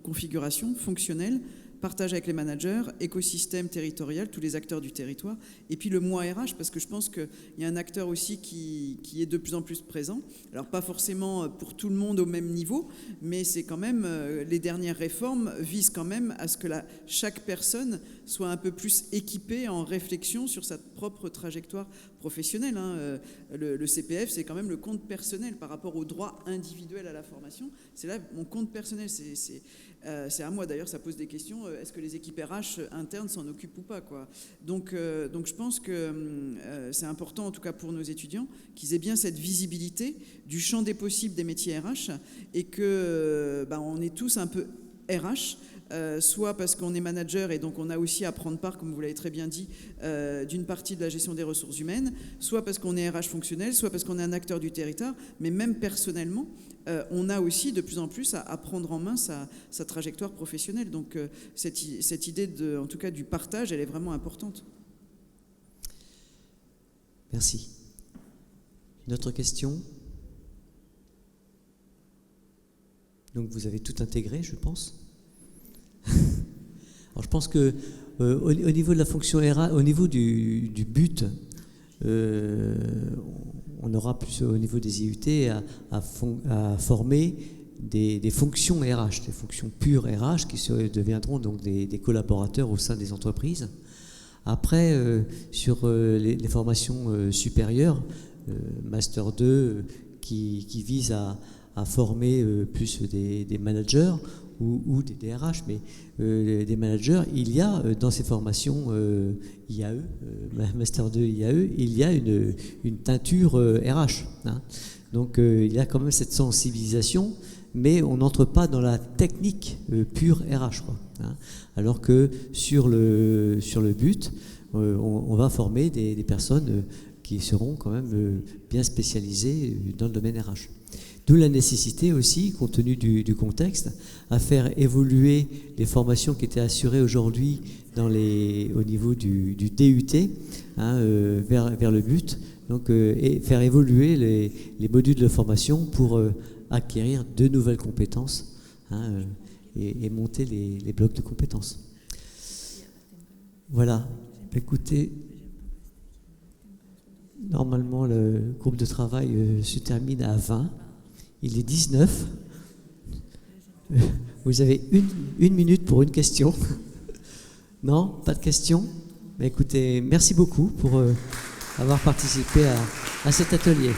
configurations fonctionnelles, partage avec les managers, écosystème territorial, tous les acteurs du territoire, et puis le moi RH, parce que je pense qu'il y a un acteur aussi qui est de plus en plus présent. Alors pas forcément pour tout le monde au même niveau, mais c'est quand même, les dernières réformes visent quand même à ce que chaque personne soit un peu plus équipée en réflexion sur sa propre trajectoire professionnelle. Hein. Le CPF, c'est quand même le compte personnel par rapport au droit individuel à la formation. C'est là mon compte personnel, c'est à moi d'ailleurs, ça pose des questions. Est-ce que les équipes RH internes s'en occupent ou pas, quoi. Donc je pense que c'est important, en tout cas pour nos étudiants, qu'ils aient bien cette visibilité du champ des possibles des métiers RH et que on est tous un peu RH. Soit parce qu'on est manager et donc on a aussi à prendre part, comme vous l'avez très bien dit, d'une partie de la gestion des ressources humaines, soit parce qu'on est RH fonctionnel, soit parce qu'on est un acteur du territoire, mais même personnellement, on a aussi de plus en plus à prendre en main sa trajectoire professionnelle. Donc cette idée, en tout cas du partage, elle est vraiment importante. Merci. Une autre question? Donc vous avez tout intégré, je pense. Alors je pense que au niveau de la fonction RH, au niveau du but, on aura plus au niveau des IUT à former des fonctions RH, des fonctions pures RH qui deviendront donc des collaborateurs au sein des entreprises. Après, sur les formations supérieures, Master 2, qui vise à former plus des managers ou des DRH, mais des managers, il y a dans ces formations IAE, Master 2 IAE, il y a une teinture RH. Hein. Donc il y a quand même cette sensibilisation, mais on n'entre pas dans la technique pure RH, quoi, hein. Alors que sur le but, on va former des personnes qui seront quand même bien spécialisées dans le domaine RH. D'où la nécessité aussi, compte tenu du contexte, à faire évoluer les formations qui étaient assurées aujourd'hui au niveau du DUT, hein, vers le but, donc, et faire évoluer les modules de formation pour acquérir de nouvelles compétences, hein, et monter les blocs de compétences. Voilà. Écoutez, normalement le groupe de travail se termine à 20. Il est 19. Vous avez une minute pour une question. Non, pas de question? Écoutez, merci beaucoup pour avoir participé à cet atelier.